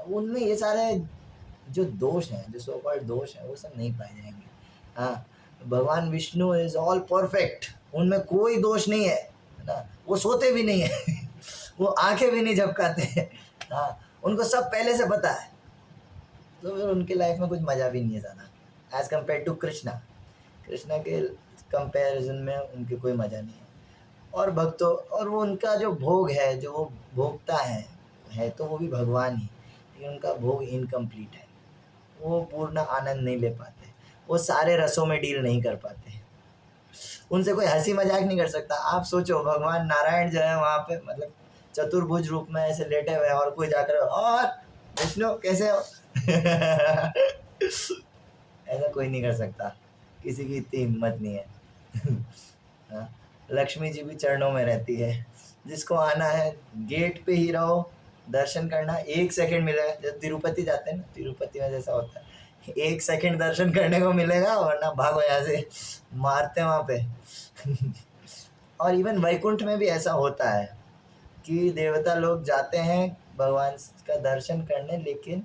उनमें ये सारे जो दोष हैं, जो सो कॉल्ड दोष हैं, वो सब नहीं पाए जाएंगे। हाँ, भगवान विष्णु इज़ ऑल परफेक्ट, उनमें कोई दोष नहीं है ना। वो सोते भी नहीं है वो आंखें भी नहीं झपकाते हैं। हाँ, उनको सब पहले से पता है, तो फिर उनकी लाइफ में कुछ मज़ा भी नहीं है ज़्यादा as compare to Krishna. Krishna के कंपैरिजन में उनके कोई मज़ा नहीं है। और भक्तों, और वो उनका जो भोग है, जो वो भोगता है तो वो भी भगवान ही, लेकिन उनका भोग इनकम्प्लीट है। वो पूर्ण आनंद नहीं ले पाते, वो सारे रसों में डील नहीं कर पाते, उनसे कोई हंसी मजाक नहीं कर सकता। आप सोचो, भगवान नारायण जो है वहाँ पे, मतलब चतुर्भुज रूप में ऐसे लेटे हुए हैं, और कोई जाकर और विष्णु कैसे हो ऐसा कोई नहीं कर सकता, किसी की इतनी हिम्मत नहीं है हाँ, लक्ष्मी जी भी चरणों में रहती है। जिसको आना है गेट पे ही रहो, दर्शन करना, 1 सेकंड मिलेगा। जब तिरुपति जाते हैं ना, तिरुपति में जैसा होता है, 1 सेकंड दर्शन करने को मिलेगा, वरना भागो यहाँ से, मारते हैं वहाँ पे और इवन वैकुंठ में भी ऐसा होता है कि देवता लोग जाते हैं भगवान का दर्शन करने, लेकिन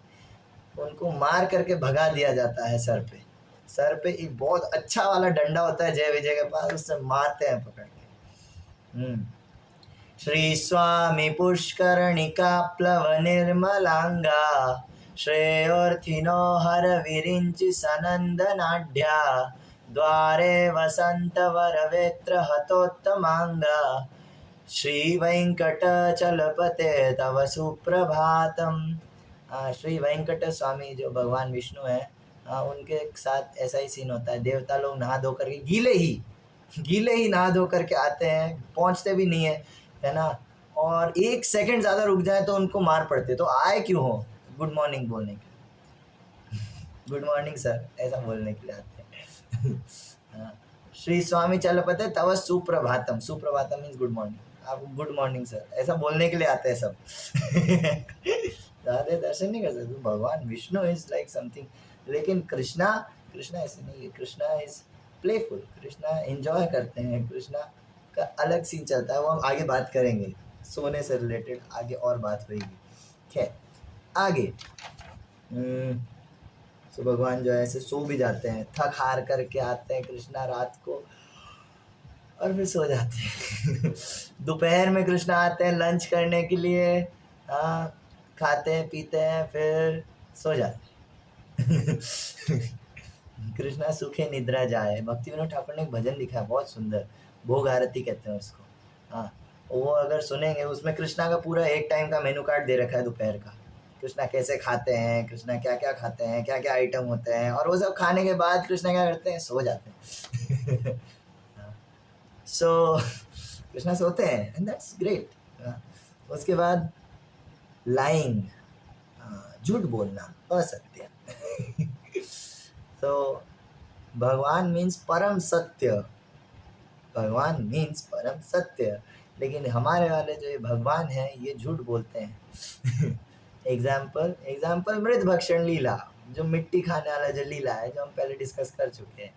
उनको मार करके भगा दिया जाता है। सर पे एक बहुत अच्छा वाला डंडा होता है जय विजय के पास, उससे मारते हैं पकड़ के। श्री स्वामी पुष्करणिका प्लव निर्मलांगा, श्रेयोर्थिनो हर विरिंचि सनंदनाढ्या, द्वारे वसंत वरवेत्र हतोत्तमांगा, श्री वेंकटचलपते तव सुप्रभातम। श्री वेंकट स्वामी जो भगवान विष्णु है, उनके साथ ऐसा ही सीन होता है। देवता लोग नहा धो करके गीले ही नहा धो करके आते हैं, पहुंचते भी नहीं है ना। और 1 सेकंड ज़्यादा रुक जाए तो उनको मार पड़ते, तो आए क्यों हो? गुड मॉर्निंग बोलने के लिए, गुड मॉर्निंग सर ऐसा बोलने के लिए आते हैं श्री स्वामी चलपते तव सुप्रभातम, सुप्रभातम मीन्स गुड मॉर्निंग, आप गुड मॉर्निंग सर ऐसा बोलने के लिए आते हैं सब ज़्यादा दर्शन नहीं कर सकते। भगवान विष्णु इज लाइक समथिंग, लेकिन कृष्णा ऐसे नहीं है। Krishna is playful, Krishna enjoy करते हैं, कृष्णा का अलग सीन चलता है, वो हम आगे बात करेंगे। सोने से रिलेटेड आगे और बात होगी। खैर आगे, तो भगवान जो है ऐसे सो भी जाते हैं, थक हार करके आते हैं कृष्णा रात को, और फिर सो जाते हैं दोपहर में कृष्णा आते हैं लंच करने के लिए, खाते हैं पीते हैं, फिर सो जाते हैं कृष्णा सुखे निद्रा जाए। भक्ति विनोद ठाकुर ने एक भजन लिखा है बहुत सुंदर, भोग आरती कहते हैं उसको। हाँ, वो अगर सुनेंगे, उसमें कृष्णा का पूरा एक टाइम का मेनू कार्ड दे रखा है दोपहर का। कृष्णा कैसे खाते हैं, कृष्णा क्या क्या खाते हैं, क्या क्या आइटम होते हैं, और वो सब खाने के बाद कृष्णा क्या करते हैं, सो जाते हैं सो कृष्णा सोते हैं, एंड दैट्स ग्रेट। उसके बाद लाइंग, झूठ बोलना, असत्य तो भगवान मीन्स परम सत्य, भगवान मीन्स परम सत्य, लेकिन हमारे वाले जो ये भगवान हैं ये झूठ बोलते हैं एग्जाम्पल मृत भक्षण लीला, जो मिट्टी खाने वाला जो लीला है, जो हम पहले डिस्कस कर चुके हैं।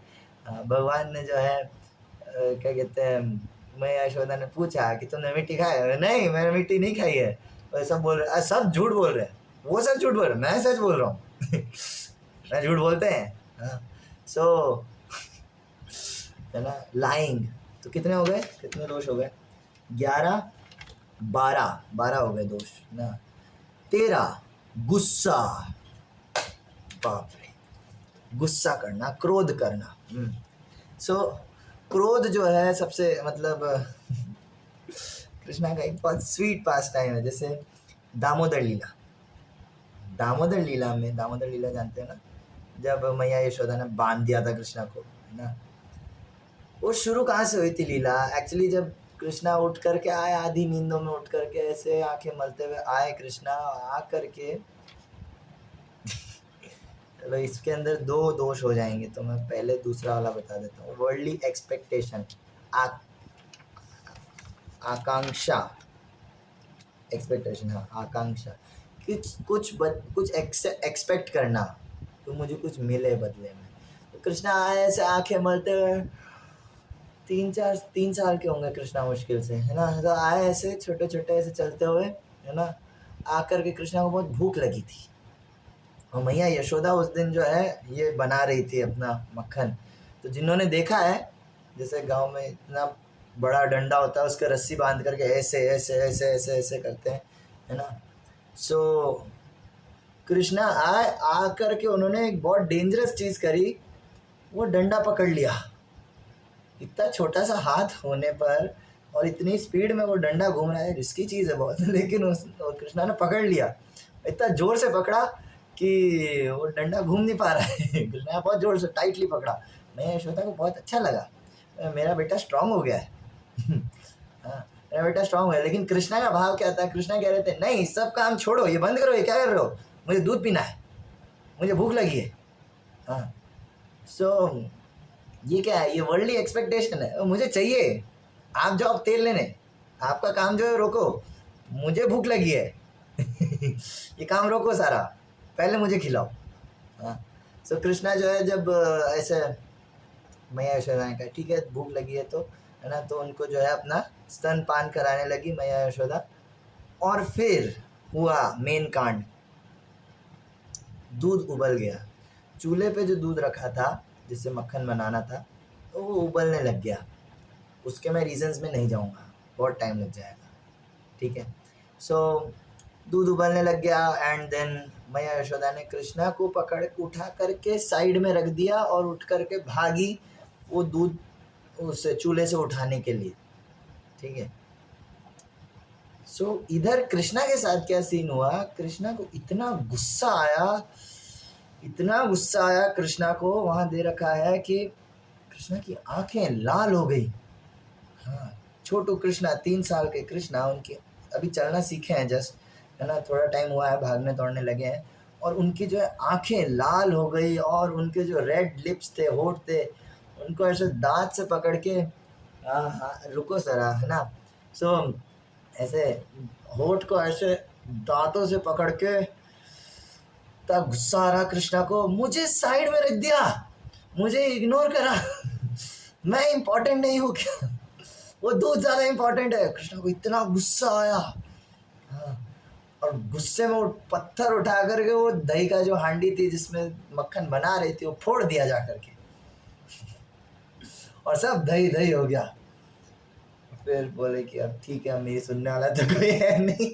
भगवान ने जो है क्या कहते हैं, मैं यशोदा ने पूछा कि तुमने मिट्टी खाया है? नहीं, मैंने मिट्टी नहीं खाई है। और सब बोल रहे, सब झूठ बोल रहे हैं, वो सब झूठ बोल रहे हैं, मैं सच बोल रहा हूँ मैं झूठ बोलते हैं। सो है ना, लाइंग। तो कितने हो गए, कितने दोष हो गए? 11, 12 हो गए दोष ना। 13 गुस्सा, बाप रे, गुस्सा करना, क्रोध करना। सो क्रोध जो है सबसे मतलब कृष्णा का एक बहुत स्वीट पास टाइम है। जैसे दामोदर लीला, दामोदर लीला जानते हैं ना, जब मैया यशोदा ने बांध दिया था कृष्णा को, है ना। वो शुरू कहाँ से हुई थी लीला? एक्चुअली जब कृष्णा उठ करके आए, आधी नींदों में उठ करके ऐसे आंखें मलते हुए आए कृष्णा, आ करके चलो इसके अंदर 2 दोष हो जाएंगे, तो मैं पहले दूसरा वाला बता देता हूँ। वर्ल्डली एक्सपेक्टेशन, आकांक्षा, एक्सपेक्टेशन, हाँ आकांक्षा, कुछ एक्सपेक्ट करना, तो मुझे कुछ मिले बदले में। तो कृष्णा आए ऐसे आंखें मलते हुए, 3 साल के होंगे कृष्णा मुश्किल से, है ना। तो आए ऐसे छोटे छोटे ऐसे चलते हुए, है ना। आकर के कृष्णा को बहुत भूख लगी थी, और मैया यशोदा उस दिन जो है ये बना रही थी अपना मक्खन। तो जिन्होंने देखा है, जैसे गांव में इतना बड़ा डंडा होता है, उसके रस्सी बांध करके ऐसे ऐसे ऐसे ऐसे ऐसे करते हैं, है ना। सो कृष्णा आए, आकर के उन्होंने एक बहुत डेंजरस चीज करी, वो डंडा पकड़ लिया। इतना छोटा सा हाथ होने पर और इतनी स्पीड में वो डंडा घूम रहा है, रिस्की चीज़ है बहुत, लेकिन उस कृष्णा ने पकड़ लिया। इतना जोर से पकड़ा कि वो डंडा घूम नहीं पा रहा है। कृष्णा ने बहुत जोर से टाइटली पकड़ा। मैं यशोदा को बहुत अच्छा लगा, मेरा बेटा स्ट्रांग हो गया है। हाँ, मेरा बेटा स्ट्रांग हो गया। लेकिन कृष्णा का भाव क्या था, कृष्णा कह रहे थे नहीं सब काम छोड़ो, ये बंद करो, ये क्या कर रहे हो, मुझे दूध पीना है, मुझे भूख लगी है। हाँ, सो ये क्या है, ये वर्ल्डली एक्सपेक्टेशन है, मुझे चाहिए, आप जाओ तेल लेने, आपका काम जो है रोको, मुझे भूख लगी है। ये काम रोको सारा, पहले मुझे खिलाओ। हाँ, सो कृष्णा जो है जब ऐसे मैया यशोदा ने कहा ठीक है भूख लगी है तो, है ना, तो उनको जो है अपना स्तन पान कराने लगी मैया यशोदा। और फिर हुआ मेन कांड, दूध उबल गया। चूल्हे पे जो दूध रखा था जिससे मक्खन बनाना था, तो वो उबलने लग गया। उसके मैं रीजंस में नहीं जाऊंगा, बहुत टाइम लग जाएगा, ठीक है। सो दूध उबलने लग गया, एंड देन मैया यशोदा ने कृष्णा को पकड़ उठा करके साइड में रख दिया और उठ करके भागी वो दूध उस चूल्हे से उठाने के लिए, ठीक है। सो इधर कृष्णा के साथ क्या सीन हुआ, कृष्णा को इतना गुस्सा आया, इतना गुस्सा आया कृष्णा को, वहां दे रखा है कि कृष्णा की आंखें लाल हो गई। हाँ, छोटू कृष्णा, 3 साल के कृष्णा, उनके अभी चलना सीखे हैं जस्ट, है ना, थोड़ा टाइम हुआ है, भागने दौड़ने लगे हैं, और उनकी जो है आंखें लाल हो गई, और उनके जो रेड लिप्स थे, होठ थे, उनको ऐसे दांत से पकड़ के, हाँ हाँ रुको जरा, है ना। सो ऐसे होठ को ऐसे दांतों से पकड़ के, इतना गुस्सा आ रहा कृष्णा को, मुझे साइड में रख दिया, मुझे इग्नोर करा, मैं इम्पोर्टेंट नहीं हूँ क्या, वो दूध ज़्यादा इम्पोर्टेंट है। कृष्णा को इतना गुस्सा आया। हाँ, और गुस्से में वो पत्थर उठा करके वो दही का जो हांडी थी जिसमें मक्खन बना रही थी, वो फोड़ दिया जा करके, और सब दही दही हो गया। फिर बोले कि अब ठीक है, मेरी सुनने वाला तो कोई है नहीं,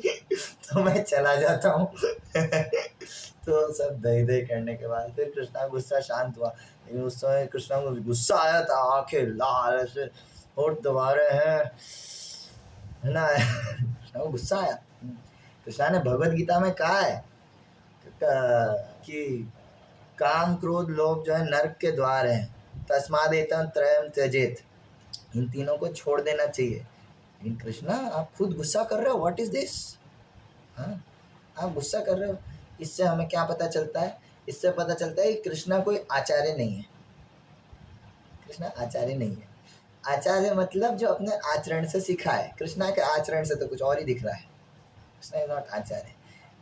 तो मैं चला जाता हूँ। तो सब दही दही करने के बाद फिर कृष्णा गुस्सा शांत हुआ, लेकिन उस समय कृष्णा को गुस्सा आया था, आंखें लाल, ऐसे होठ दबा रहे हैं, है ना। कृष्णा को गुस्सा आया। कृष्णा ने भगवत गीता में कहा है कि काम क्रोध लोभ जो है नरक के द्वार हैं, तस्मादेतं त्रयं त्यजेत, इन तीनों को छोड़ देना चाहिए। लेकिन कृष्णा आप खुद गुस्सा कर रहे हो, व्हाट इज दिस। हाँ, आप गुस्सा कर रहे हो। इससे हमें क्या पता चलता है, इससे पता चलता है कि कृष्णा कोई आचार्य नहीं है। कृष्णा आचार्य नहीं है। आचार्य मतलब जो अपने आचरण से सिखाए, कृष्णा के आचरण से तो कुछ और ही दिख रहा है। कृष्णा इज नॉट आचार्य।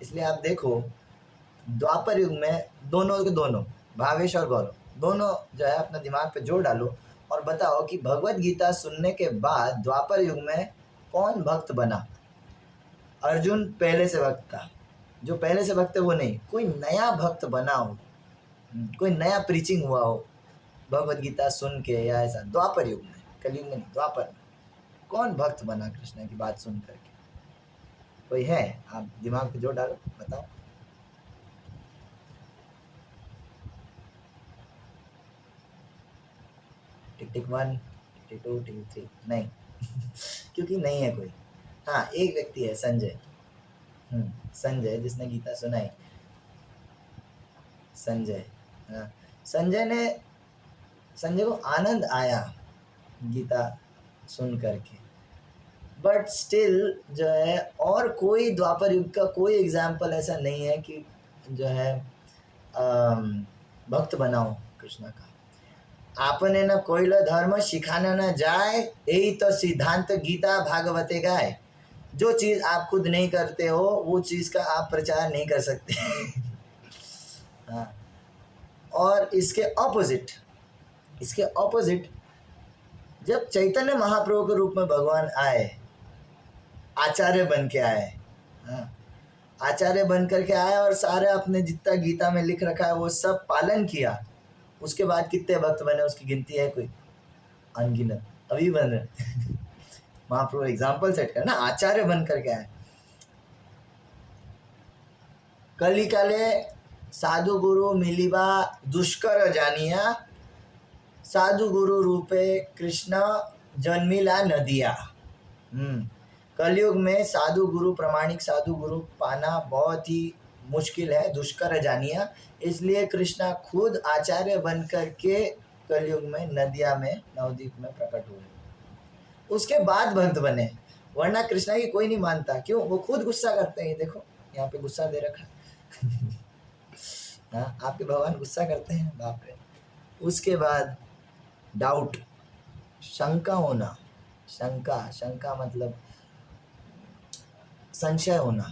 इसलिए आप देखो द्वापर युग में दोनों के दोनों, भावेश और गौरव, दोनों जो है अपना दिमाग पे जोर डालो और बताओ कि भगवत गीता सुनने के बाद द्वापर युग में कौन भक्त बना। अर्जुन पहले से भक्त था, जो पहले से भक्त है वो नहीं, कोई नया भक्त बना हो, कोई नया प्रीचिंग हुआ हो भगवत गीता सुन के, या ऐसा द्वापर युग में, कलयुग में नहीं, द्वापर में कौन भक्त बना कृष्ण की बात सुन करके, कोई है? आप दिमाग पे जोर डालो, बताओ। टिक टिक 1, टिक 2, टिक 3, नहीं। क्योंकि नहीं है कोई। हाँ, एक व्यक्ति है, संजय। संजय जिसने गीता सुनाई, संजय। हाँ, संजय ने, संजय को आनंद आया गीता सुन करके, बट स्टिल जो है और कोई द्वापर युग का कोई एग्जाम्पल ऐसा नहीं है कि जो है भक्त बनाओ कृष्ण का। आपने न कोई धर्म सिखाना न जाए, यही तो सिद्धांत गीता भागवते गाय। जो चीज़ आप खुद नहीं करते हो वो चीज़ का आप प्रचार नहीं कर सकते। हाँ, और इसके ऑपोजिट जब चैतन्य महाप्रभु के रूप में भगवान आए, आचार्य बन के आए, हाँ, आचार्य बन करके आए और सारे अपने जितना गीता में लिख रखा है वो सब पालन किया। उसके बाद कितने भक्त बने उसकी गिनती है कोई? अनगिनत, अभी बन रहे। महाप्रभु एग्जाम्पल सेट कर ना, आचार्य बन करके आए। कलिकाले साधु गुरु मिलिबा दुष्कर जानिया, साधु गुरु रूपे कृष्ण जन्मिला नदिया। कलयुग में साधु गुरु, प्रामाणिक साधु गुरु पाना बहुत ही मुश्किल है, दुष्कर जानिया। इसलिए कृष्णा खुद आचार्य बन करके कलयुग में नदिया में, नवद्वीप में प्रकट हुए। उसके बाद भक्त बने, वरना कृष्णा की कोई नहीं मानता। क्यों? वो खुद गुस्सा करते हैं। देखो यहाँ पे गुस्सा दे रखा है। हाँ, आपके भगवान गुस्सा करते हैं, बाप रे। उसके बाद डाउट, शंका होना। शंका मतलब संशय होना।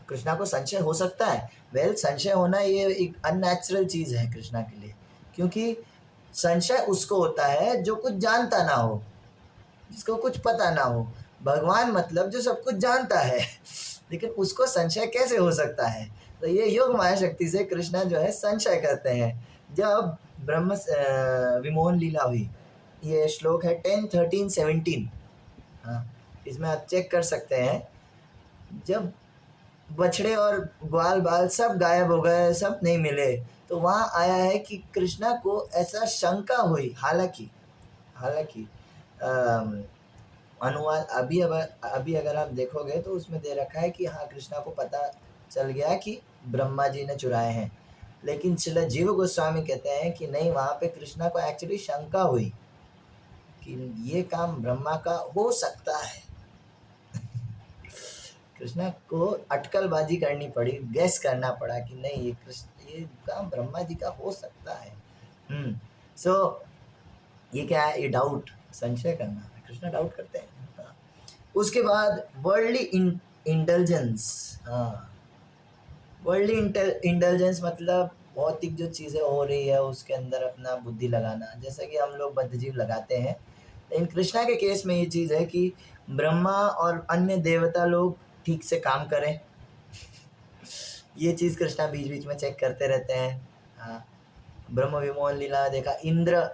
कृष्णा को संशय हो सकता है। संशय होना ये एक अननेचुरल चीज है कृष्णा के लिए, क्योंकि संशय उसको होता है जो कुछ जानता ना हो, जिसको कुछ पता ना हो। भगवान मतलब जो सब कुछ जानता है, लेकिन उसको संशय कैसे हो सकता है? तो ये योग माया शक्ति से कृष्णा जो है संशय करते हैं। जब ब्रह्म विमोहन लीला हुई, ये श्लोक है 10, 13, 17। हाँ, इसमें आप चेक कर सकते हैं। जब बछड़े और ग्वाल बाल सब गायब हो गए, सब नहीं मिले, तो वहाँ आया है कि कृष्णा को ऐसा शंका हुई। हालांकि अनुवाद अभी अगर आप देखोगे तो उसमें दे रखा है कि हाँ, कृष्णा को पता चल गया कि ब्रह्मा जी ने चुराए हैं। लेकिन श्रील जीव गोस्वामी कहते हैं कि नहीं, वहाँ पे कृष्णा को एक्चुअली शंका हुई कि ये काम ब्रह्मा का हो सकता है। कृष्णा को अटकलबाजी करनी पड़ी, गैस करना पड़ा कि नहीं, ये काम ब्रह्मा जी का हो सकता है। सो ये क्या है? ये डाउट, संशय करना। कृष्णा डाउट करते हैं। हाँ। उसके बाद वर्ल्डली इंटेलिजेंस। हाँ, वर्ल्डली इंटेलिजेंस मतलब भौतिक जो चीज़ें हो रही है उसके अंदर अपना बुद्धि लगाना, जैसे कि हम लोग बद्धजीव लगाते हैं। लेकिन कृष्णा के केस में ये चीज़ है कि ब्रह्मा और अन्य देवता लोग ठीक से काम करें। ये चीज़ कृष्णा बीच बीच में चेक करते रहते हैं। हाँ, ब्रह्म विमोहन लीला देखा, इंद्र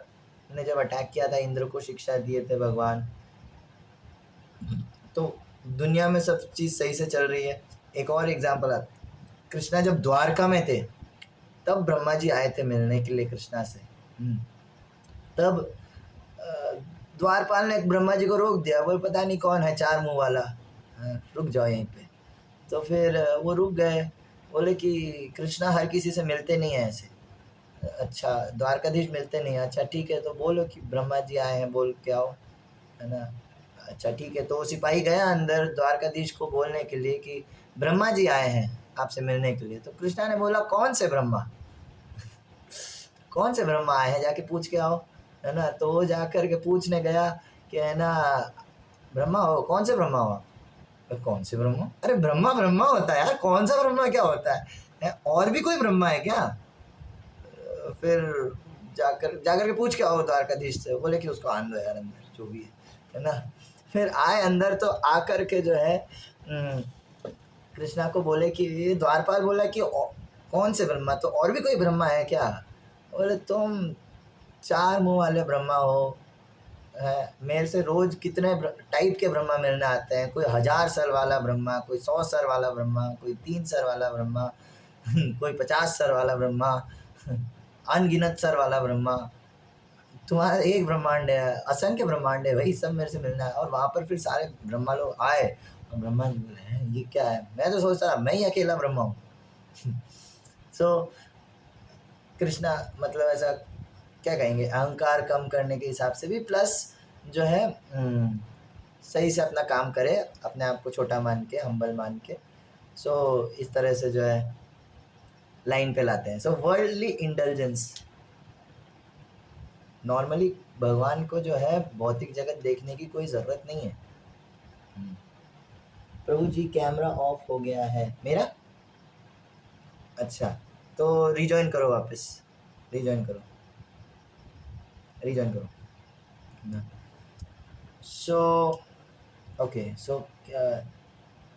ने जब अटैक किया था, इंद्र को शिक्षा दिए थे भगवान। तो दुनिया में सब चीज़ सही से चल रही है। एक और एग्जाम्पल आता, कृष्णा जब द्वारका में थे तब ब्रह्मा जी आए थे मिलने के लिए कृष्णा से। तब द्वारपाल ने ब्रह्मा जी को रोक दिया, बोल पता नहीं कौन है चार मुंह वाला, रुक जाओ यहीं पे। तो फिर वो रुक गए, बोले कि कृष्णा हर किसी से मिलते नहीं है ऐसे। अच्छा, द्वारकाधीश मिलते नहीं, अच्छा ठीक है, तो बोलो कि ब्रह्मा जी आए हैं, बोल के आओ, है ना। अच्छा ठीक है, तो सिपाही गया अंदर द्वारकाधीश को बोलने के लिए कि ब्रह्मा जी आए हैं आपसे मिलने के लिए। तो कृष्णा ने बोला कौन से ब्रह्मा, कौन से ब्रह्मा आए हैं, जाके पूछ के आओ, है ना। तो वो जा कर के पूछने गया कि है ना, ब्रह्मा हो, कौन से ब्रह्मा हो? कौन से ब्रह्मा? अरे ब्रह्मा ब्रह्मा होता है यार, कौन सा ब्रह्मा क्या होता है? और भी कोई ब्रह्मा है क्या? फिर जाकर के पूछ के आओ द्वारकाधीश से। बोले कि उसको आन दो यार अंदर, जो भी है ना। फिर आए अंदर, तो आकर के जो है कृष्णा को बोले कि ये द्वारपाल बोला कि कौन से ब्रह्मा, तो और भी कोई ब्रह्मा है क्या? बोले तुम चार मुंह वाले ब्रह्मा हो, मेरे से रोज कितने टाइप के ब्रह्मा मिलने आते हैं। कोई 1000 सर वाला ब्रह्मा, कोई 100 सर वाला ब्रह्मा, कोई 3 सर वाला ब्रह्मा, कोई 50 सर वाला ब्रह्मा, अनगिनत सर वाला ब्रह्मा। तुम्हारा एक ब्रह्मांड है, असंख्य ब्रह्मांड है भाई, सब मेरे से मिलना है। और वहाँ पर फिर सारे ब्रह्मा लोग आए और ब्रह्मा ये क्या है? मैं तो सोचता मैं ही अकेला ब्रह्मा हूँ। सो कृष्णा मतलब ऐसा क्या कहेंगे, अहंकार कम करने के हिसाब से भी, प्लस जो है सही से अपना काम करे, अपने आप को छोटा मान के, हम्बल मान के। सो इस तरह से जो है लाइन पे लाते हैं। सो वर्ल्डली इंटेलिजेंस, नॉर्मली भगवान को जो है भौतिक जगत देखने की कोई ज़रूरत नहीं है। प्रभु जी कैमरा ऑफ हो गया है मेरा। अच्छा, तो रिजॉइन करो वापस, रिजॉइन करो सो ओके। सो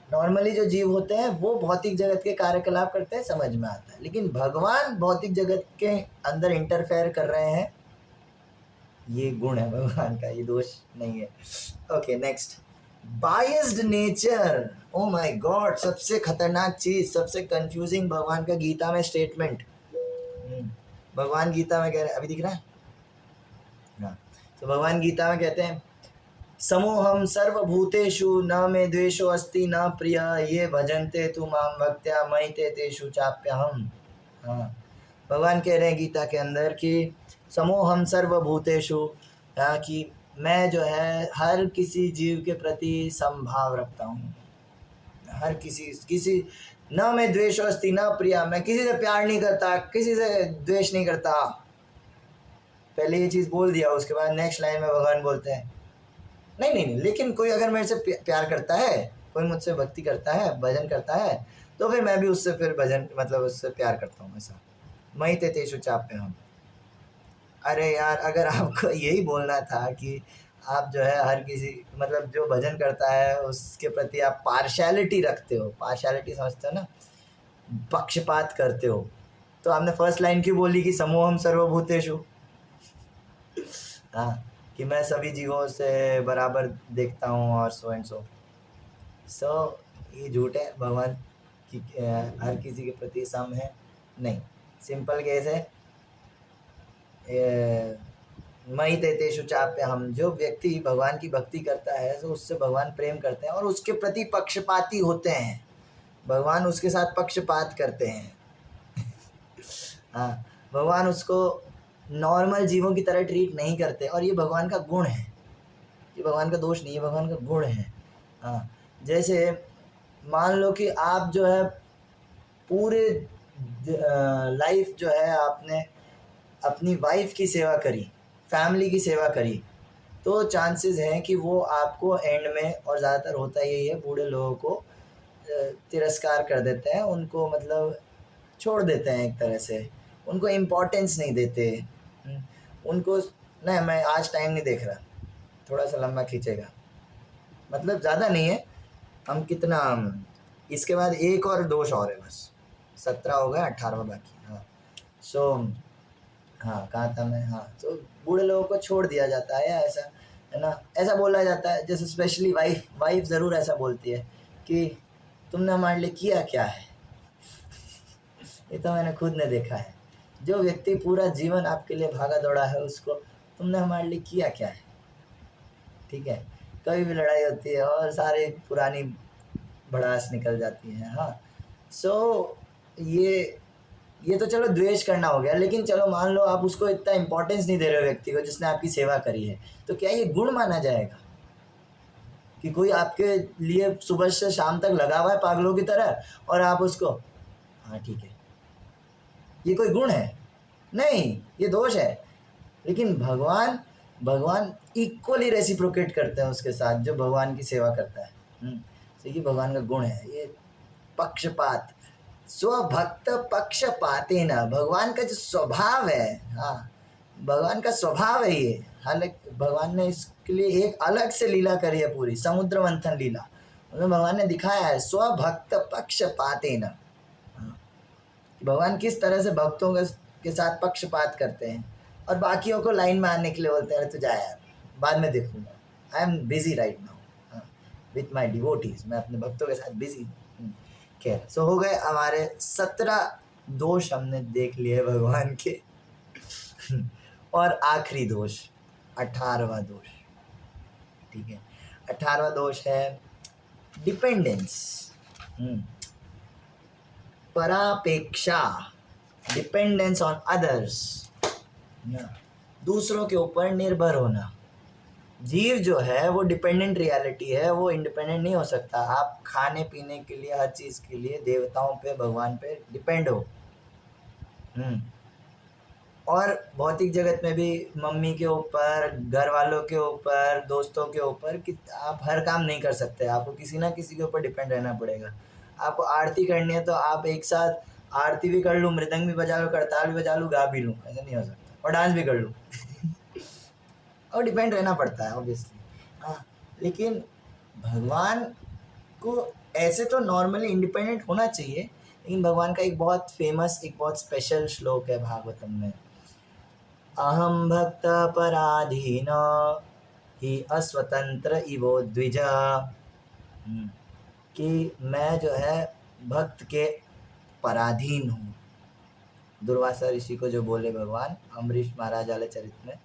नॉर्मली जो जीव होते हैं वो भौतिक जगत के कार्यकलाप करते हैं, समझ में आता है, लेकिन भगवान भौतिक जगत के अंदर इंटरफेयर कर रहे हैं, ये गुण है भगवान का, ये दोष नहीं है। Okay next, biased nature. Oh my God, सबसे खतरनाक चीज, सबसे कंफ्यूजिंग भगवान का गीता में स्टेटमेंट। भगवान गीता में कह रहे हैं, अभी दिख रहा है हाँ, तो भगवान गीता में कहते हैं समोहम सर्वभूतेषु न मे द्वेषो अस्ति न प्रिय ये भजन्ते तु माम भक्त्या मयि ते तेषु चाप्यहम। हाँ, भगवान कह रहे हैं गीता के अंदर कि समोहम सर्वभूतेषु, कि मैं जो है हर किसी जीव के प्रति समभाव रखता हूँ, हर किसी न मैं द्वेषो अस्ति न प्रिया, मैं किसी से प्यार नहीं करता, किसी से द्वेष नहीं करता। पहले ये चीज़ बोल दिया, उसके बाद नेक्स्ट लाइन में भगवान बोलते हैं नहीं, लेकिन कोई अगर मेरे से प्यार करता है, कोई मुझसे भक्ति करता है, भजन करता है, तो फिर मैं भी उससे फिर भजन मतलब उससे प्यार करता हूँ, ऐसा मयि ते तेषु चाप्यहम। अरे यार, अगर आपको यही बोलना था कि आप जो है हर किसी मतलब जो भजन करता है उसके प्रति आप पार्शियलिटी रखते हो, पार्शियलिटी समझते हो ना, पक्षपात करते हो, तो आपने फर्स्ट लाइन क्यों बोली कि समूहम सर्वभूतेषु? हाँ, कि मैं सभी जीवों से बराबर देखता हूँ और सो एंड सो ये झूठ है। भगवान कि हर किसी के प्रति सम है नहीं। सिंपल केस है, मयि ते तेषु चाप्यहम, जो व्यक्ति भगवान की भक्ति करता है तो उससे भगवान प्रेम करते हैं और उसके प्रति पक्षपाती होते हैं, भगवान उसके साथ पक्षपात करते हैं। हाँ, भगवान उसको नॉर्मल जीवों की तरह ट्रीट नहीं करते, और ये भगवान का गुण है, ये भगवान का दोष नहीं है, भगवान का गुण है। हाँ, जैसे मान लो कि आप जो है पूरे लाइफ जो है आपने अपनी वाइफ की सेवा करी, फैमिली की सेवा करी, तो चांसेस हैं कि वो आपको एंड में, और ज़्यादातर होता यही है, बूढ़े लोगों को तिरस्कार कर देते हैं, उनको मतलब छोड़ देते हैं एक तरह से, उनको इम्पोर्टेंस नहीं देते। उनको नहीं, मैं आज टाइम नहीं देख रहा, थोड़ा सा लंबा खींचेगा, मतलब ज़्यादा नहीं है, हम कितना इसके बाद एक और दोष और है, बस 17 हो गया, 18वां बाकी। हाँ सो हाँ, कहाँ था मैं? हाँ, तो बूढ़े लोगों को छोड़ दिया जाता है, ऐसा है ना, ऐसा बोला जाता है, जैसे स्पेशली वाइफ ज़रूर ऐसा बोलती है कि तुमने हमारे लिए किया क्या है। ये तो मैंने खुद ने देखा है, जो व्यक्ति पूरा जीवन आपके लिए भागा दौड़ा है, उसको तुमने हमारे लिए किया क्या है। ठीक है, कभी भी लड़ाई होती है और सारे पुरानी भड़ास निकल जाती है। हाँ, सो ये तो चलो द्वेष करना हो गया, लेकिन चलो मान लो आप उसको इतना इम्पोर्टेंस नहीं दे रहे हो व्यक्ति को जिसने आपकी सेवा करी है, तो क्या ये गुण माना जाएगा कि कोई आपके लिए सुबह से शाम तक लगा हुआ है पागलों की तरह, और आप उसको हाँ ठीक है, ये कोई गुण है? नहीं, ये दोष है। लेकिन भगवान इक्वली रेसिप्रोकेट करते हैं उसके साथ जो भगवान की सेवा करता है। तो ये भगवान का गुण है, ये पक्षपात, स्वभक्त पक्षपाते न, भगवान का जो स्वभाव है। हाँ, भगवान का स्वभाव है ये। हालांकि भगवान ने इसके लिए एक अलग से लीला करी है, पूरी समुद्र मंथन लीला, उसमें भगवान ने दिखाया है स्वभक्त पक्षपाते न, भगवान किस तरह से भक्तों के साथ पक्षपात करते हैं, और बाकियों को लाइन में आने के लिए बोलते हैं, अरे तू जा यार, बाद में देखूंगा, I am busy right now with my devotees, मैं अपने भक्तों के साथ बिजी। खैर, सो हो गए हमारे 17 दोष हमने देख लिए भगवान के। और आखिरी दोष 18वां दोष। ठीक है, 18वां दोष है डिपेंडेंस, परापेक्षा, डिपेंडेंस ऑन अदर्स, दूसरों के ऊपर निर्भर होना। जीव जो है वो डिपेंडेंट रियलिटी है, वो इंडिपेंडेंट नहीं हो सकता। आप खाने पीने के लिए, हर चीज़ के लिए देवताओं पे, भगवान पे डिपेंड हो। और भौतिक जगत में भी मम्मी के ऊपर, घर वालों के ऊपर, दोस्तों के ऊपर, कि आप हर काम नहीं कर सकते, आपको किसी ना किसी के ऊपर डिपेंड रहना पड़ेगा। आपको आरती करनी है तो आप एक साथ आरती भी कर लूँ, मृदंग भी बजा लूँ, करताल भी बजा लूँ, गा भी लूँ, ऐसा नहीं हो सकता, और डांस भी कर लूँ। और डिपेंड रहना पड़ता है ऑब्वियसली। हाँ, लेकिन भगवान को ऐसे तो नॉर्मली इंडिपेंडेंट होना चाहिए, लेकिन भगवान का एक बहुत फेमस, एक बहुत स्पेशल श्लोक है भागवतम में, अहम भक्त पराधीन ही अस्वतंत्र इवो द्विजा, कि मैं जो है भक्त के पराधीन हूँ। दुर्वासा ऋषि को जो बोले भगवान अम्बरीश महाराज वाले चरित्र में,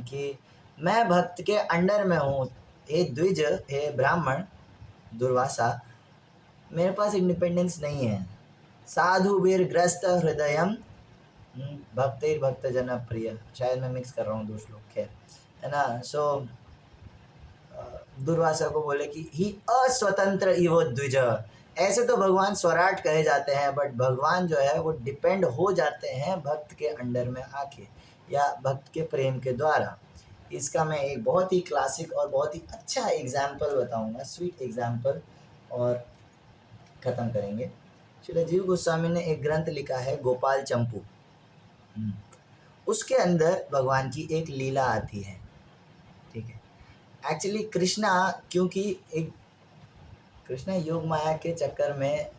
कि मैं भक्त के अंडर में हूँ, हे द्विज, हे ब्राह्मण दुर्वासा, मेरे पास इंडिपेंडेंस नहीं है। साधु वीर ग्रस्त हृदयम भक्तिर भक्त जन प्रिय, शायद मैं मिक्स कर रहा हूँ दो श्लोक, खैर, है ना। सो दुर्वासा को बोले कि ही अस्वतंत्र इवो द्विज, ऐसे तो भगवान स्वराट कहे जाते हैं, बट भगवान जो है वो डिपेंड हो जाते हैं भक्त के अंडर में आके, या भक्त के प्रेम के द्वारा। इसका मैं एक बहुत ही क्लासिक और बहुत ही अच्छा एग्जाम्पल बताऊंगा, स्वीट एग्जाम्पल, और ख़त्म करेंगे। श्री जीव गोस्वामी ने एक ग्रंथ लिखा है गोपाल चंपू, उसके अंदर भगवान की एक लीला आती है, ठीक है। एक्चुअली कृष्णा, क्योंकि एक कृष्णा योग माया के चक्कर में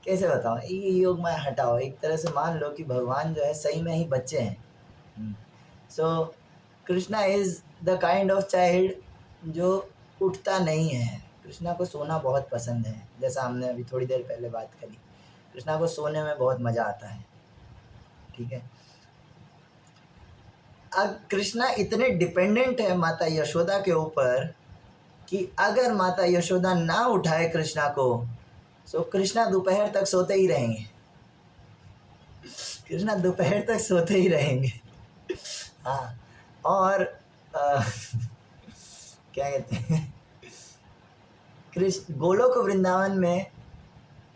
कैसे बताऊँ, ये योग माया हटाओ, एक तरह से मान लो कि भगवान जो है सही में ही बच्चे हैं। So Krishna is the kind of child जो उठता नहीं है। कृष्णा को सोना बहुत पसंद है, जैसा हमने अभी थोड़ी देर पहले बात करी, कृष्णा को सोने में बहुत मज़ा आता है, ठीक है। अब कृष्णा इतने डिपेंडेंट है माता यशोदा के ऊपर कि अगर माता यशोदा ना उठाए कृष्णा को, तो कृष्णा दोपहर तक सोते ही रहेंगे, कृष्णा दोपहर तक सोते ही रहेंगे। हाँ, और क्या कहते हैं, कृष्ण गोलोक वृंदावन में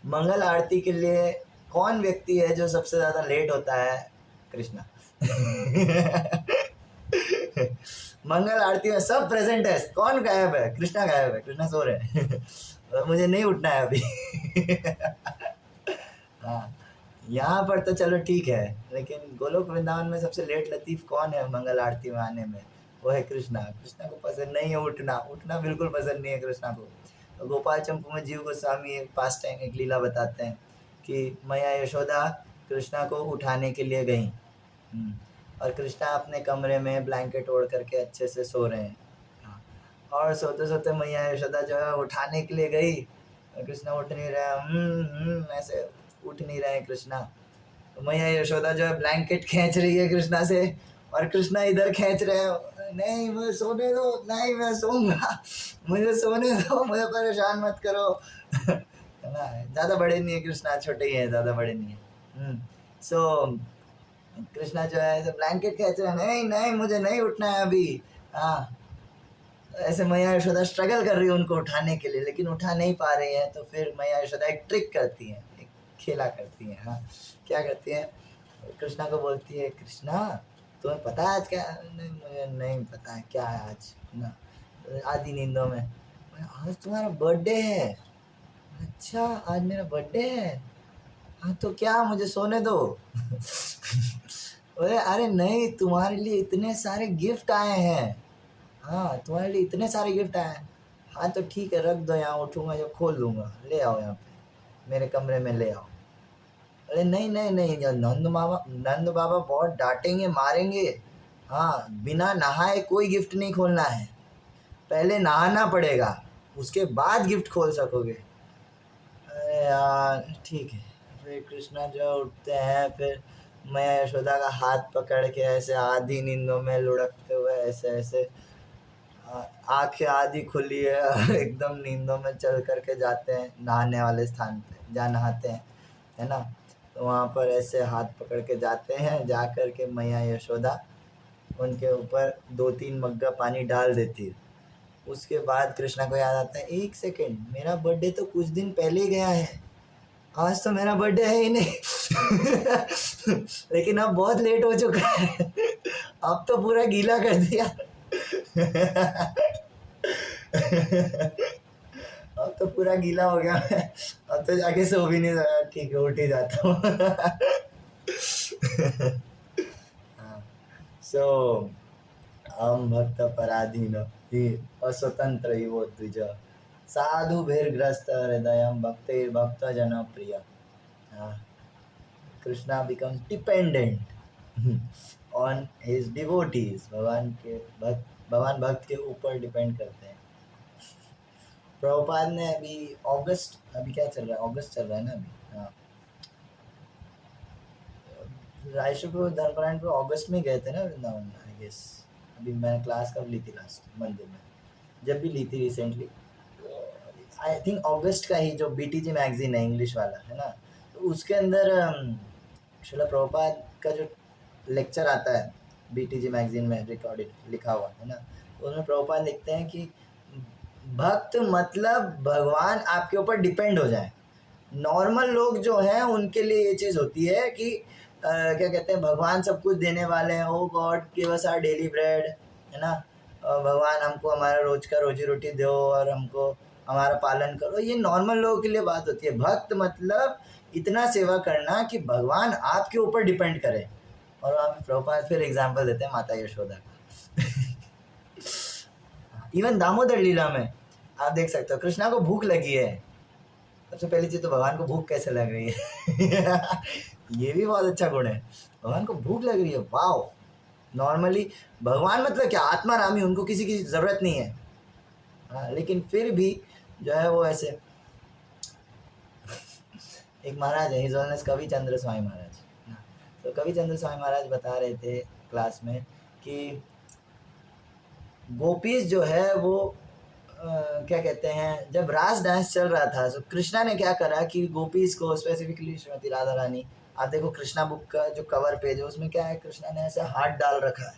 मंगल आरती के लिए कौन व्यक्ति है जो सबसे ज़्यादा लेट होता है? कृष्णा। मंगल आरती में सब प्रेजेंट है, कौन गायब है? कृष्णा गायब है, कृष्णा सो रहे हैं। मुझे नहीं उठना है अभी। हाँ, यहाँ पर तो चलो ठीक है, लेकिन गोलोक वृंदावन में सबसे लेट लतीफ़ कौन है मंगल आरती में आने में? वो है कृष्णा। कृष्णा को पसंद नहीं है उठना, उठना बिल्कुल पसंद नहीं है कृष्णा को। तो गोपाल चंपू में जीव गोस्वामी एक पास टाइम, एक लीला बताते हैं कि मैया यशोदा कृष्णा को उठाने के लिए गई, और कृष्णा अपने कमरे में ब्लैंकेट ओढ़ करके अच्छे से सो रहे हैं। और सोते सोते मैया यशोदा जो है उठाने के लिए गई, और कृष्णा उठ नहीं रहा, ऐसे उठ नहीं रहे हैं कृष्णा। तो मैया यशोदा जो है ब्लैंकेट खींच रही है कृष्णा से, और कृष्णा इधर खींच रहे हैं, नहीं मुझे सोने दो, नहीं मैं सोऊंगा, मुझे सोने दो, मुझे परेशान मत करो। है ना, ज़्यादा बड़े नहीं है कृष्णा, छोटे ही हैं, ज़्यादा बड़े नहीं है। सो कृष्णा जो है ब्लैंकेट खींच रहे हैं, नहीं नहीं मुझे नहीं उठना है अभी। हाँ, ऐसे मैया यशोदा स्ट्रगल कर रही है उनको उठाने के लिए, लेकिन उठा नहीं पा रही है। तो फिर मैया यशोदा एक ट्रिक करती हैं, एक खेला करती हैं। हाँ, क्या करती हैं, कृष्णा को बोलती है, कृष्णा तुम्हें पता है आज क्या? नहीं मुझे नहीं पता है क्या है आज, ना आधी नींदों में, आज तुम्हारा बर्थडे है। अच्छा आज मेरा बर्थडे है, हाँ तो क्या मुझे सोने दो। अरे नहीं, तुम्हारे लिए इतने सारे गिफ्ट आए हैं, हाँ तुम्हारे लिए इतने सारे गिफ्ट आए हैं। हाँ तो ठीक है, रख दो यहाँ, उठूँगा जब खोल दूँगा, ले आओ यहाँ पे मेरे कमरे में ले आओ। अरे नहीं नहीं नहीं, नंद बाबा बहुत डांटेंगे, मारेंगे। हाँ, बिना नहाए कोई गिफ्ट नहीं खोलना है, पहले नहाना पड़ेगा, उसके बाद गिफ्ट खोल सकोगे। अरे यार ठीक है। फिर कृष्णा जो उठते हैं, फिर मैया यशोदा का हाथ पकड़ के ऐसे आधी नींदों में लुढ़कते हुए ऐसे ऐसे, आँखें आधी खुली है, एकदम नींदों में चल करके जाते हैं नहाने वाले स्थान पे, जहाँ नहाते हैं, है ना। तो वहाँ पर ऐसे हाथ पकड़ के जाते हैं, जा कर के मैया यशोदा उनके ऊपर 2-3 मग्गा पानी डाल देती है। उसके बाद कृष्णा को याद आता है, एक सेकेंड, मेरा बर्थडे तो कुछ दिन पहले ही गया है, आज तो मेरा बर्थडे है ही नहीं। लेकिन अब बहुत लेट हो चुका है, अब तो पूरा गीला कर दिया। अब तो पूरा गीला हो गया मैं, अब तो जाके सो भी नहीं सकता, ठीक है उठ ही जाता हूँ। सो हम भक्त पराधीन ही अस्वतंत्र ही वो द्विज साधु भीर्ग्रस्त हृदय भक्त जन प्रिय। Krishna becomes dependent on his devotees, भगवान भक्त के ऊपर डिपेंड करते हैं। प्रभुपाद ने अभी अगस्त, अभी क्या चल रहा है, अगस्त चल रहा है ना अभी, हाँ रायशु को धर्मपरायण पर अगस्त में गए थे ना वृंदावन, आई गेस। अभी मैंने क्लास कब ली थी लास्ट मंदिर में, जब भी ली थी रिसेंटली, आई थिंक अगस्त का ही, जो बीटीजी मैगजीन है इंग्लिश वाला है ना, तो उसके अंदर श्रील प्रभुपाद का जो लेक्चर आता है बीटीजी मैगजीन में रिकॉर्डेड लिखा हुआ है ना, तो उसमें प्रभुपाद लिखते हैं कि भक्त मतलब भगवान आपके ऊपर डिपेंड हो जाए। नॉर्मल लोग जो हैं उनके लिए ये चीज़ होती है कि क्या कहते हैं, भगवान सब कुछ देने वाले हैं, oh God give us our daily bread, है ना, भगवान हमको हमारा रोज का रोजी रोटी दो और हमको हमारा पालन करो, ये नॉर्मल लोगों के लिए बात होती है। भक्त मतलब इतना सेवा करना कि भगवान आपके ऊपर डिपेंड करे। और वहाँ पे प्रभुपाद फिर एग्जाम्पल देते हैं माता यशोदा का। इवन दामोदर लीला में आप देख सकते हो, कृष्णा को भूख लगी है, सबसे पहली चीज़ तो भगवान को भूख कैसे लग रही है। ये भी बहुत अच्छा गुण है, भगवान को भूख लग रही है, वाओ। नॉर्मली भगवान मतलब क्या, आत्मारामी, उनको किसी की ज़रूरत नहीं है, हाँ, लेकिन फिर भी जो है वो ऐसे। एक महाराज है, हिज ऑनर्स कवि चंद्र स्वामी महाराज, तो कवि चंद्र स्वामी महाराज बता रहे थे क्लास में कि गोपीज जो है वो क्या कहते हैं, जब रास डांस चल रहा था तो कृष्णा ने क्या करा कि गोपीज को, स्पेसिफिकली श्रीमती राधा रानी, आप देखो कृष्णा बुक का जो कवर पेज है उसमें क्या है, कृष्णा ने ऐसा हाथ डाल रखा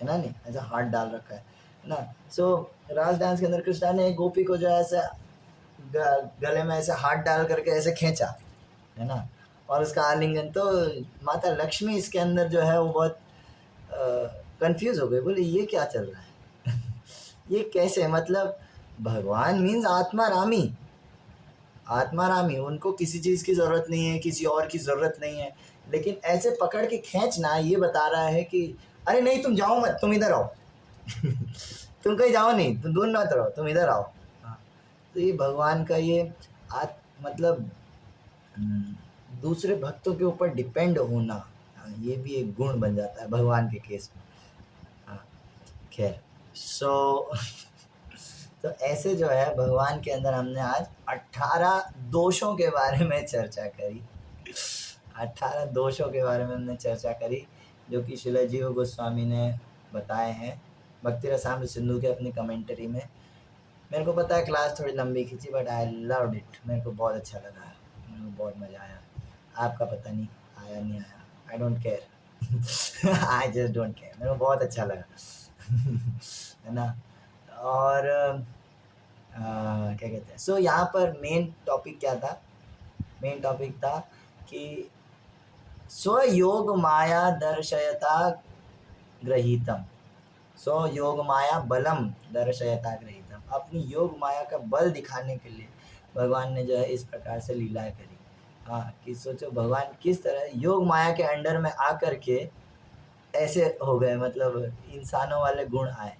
है ना, नहीं ऐसा हाथ डाल रखा है ना। सो रास डांस के अंदर कृष्णा ने एक गोपी को जो है ऐसा गले में ऐसे हाथ डाल करके ऐसे खींचा, है ना, और उसका आलिंगन, तो माता लक्ष्मी इसके अंदर जो है वो बहुत कंफ्यूज हो गई, बोले ये क्या चल रहा है। ये कैसे, मतलब भगवान मीन्स आत्मारामी, आत्मारामी, उनको किसी चीज़ की ज़रूरत नहीं है, किसी और की ज़रूरत नहीं है, लेकिन ऐसे पकड़ के खींचना ये बता रहा है कि अरे नहीं तुम जाओ मत, तुम इधर आओ। तुम कहीं जाओ नहीं, तुम दूर मत रहो, तुम इधर आओ। हाँ, तो ये भगवान का ये मतलब दूसरे भक्तों के ऊपर डिपेंड होना, हाँ, ये भी एक गुण बन जाता है भगवान के केस में। हाँ खैर, सो तो ऐसे जो है भगवान के अंदर हमने आज 18 दोषों के बारे में चर्चा करी। 18 दोषों के बारे में हमने चर्चा करी जो कि श्रील जीव गोस्वामी ने बताए हैं भक्ति रसामृत सिंधु के अपनी कमेंटरी में। मेरे को पता है क्लास थोड़ी लंबी खींची, बट आई लव्ड इट, मेरे को बहुत अच्छा लगा, मेरे को बहुत मज़ा आया। आपका पता नहीं आया नहीं आया, I don't care. I just don't care, मेरे को बहुत अच्छा लगा। है ना। और क्या कहते हैं, सो यहाँ पर मेन टॉपिक क्या था, मेन टॉपिक था कि स्वयोग माया दर्शयता गृहीतम, स्वयोग माया बलम दर्शयता गृहीतम, अपनी योग माया का बल दिखाने के लिए भगवान ने जो है इस प्रकार से लीलाएं करी। हाँ, कि सोचो भगवान किस तरह योग माया के अंडर में आकर के ऐसे हो गए, मतलब इंसानों वाले गुण आए।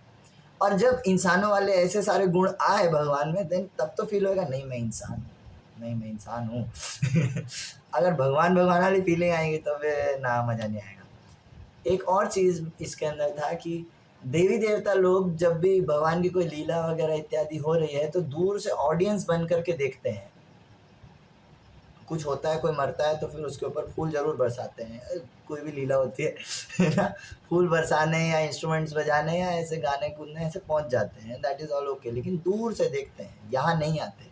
और जब इंसानों वाले ऐसे सारे गुण आए भगवान में, देन तब तो फील होएगा नहीं मैं इंसान हूँ, नहीं मैं इंसान हूँ। अगर भगवान भगवान वाली फीलिंग आएगी तो फिर ना मज़ा नहीं आएगा। एक और चीज़ इसके अंदर था कि देवी देवता लोग जब भी भगवान की कोई लीला वगैरह इत्यादि हो रही है तो दूर से ऑडियंस बन करके देखते हैं। कुछ होता है, कोई मरता है तो फिर उसके ऊपर फूल ज़रूर बरसाते हैं, कोई भी लीला होती है ना, फूल बरसाने या इंस्ट्रूमेंट्स बजाने या ऐसे गाने कूदने ऐसे पहुंच जाते हैं, दैट इज़ ऑल ओके, लेकिन दूर से देखते हैं, यहाँ नहीं आते,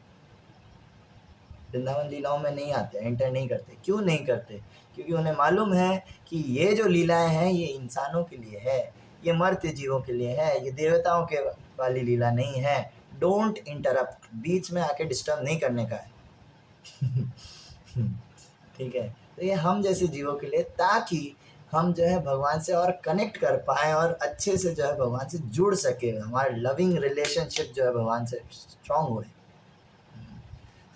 वृंदावन लीलाओं में नहीं आते, एंटर नहीं करते। क्यों नहीं करते? क्योंकि उन्हें मालूम है कि ये जो लीलाएं हैं ये इंसानों के लिए है, ये मर्त्य जीवों के लिए है, ये देवताओं के वाली लीला नहीं है। डोंट इंटरप्ट, बीच में आके डिस्टर्ब नहीं करने का है। ठीक है, तो ये हम जैसे जीवों के लिए, ताकि हम जो है भगवान से और कनेक्ट कर पाएँ और अच्छे से जो है भगवान से जुड़ सके, हमारा लविंग रिलेशनशिप जो है भगवान से स्ट्रांग होए।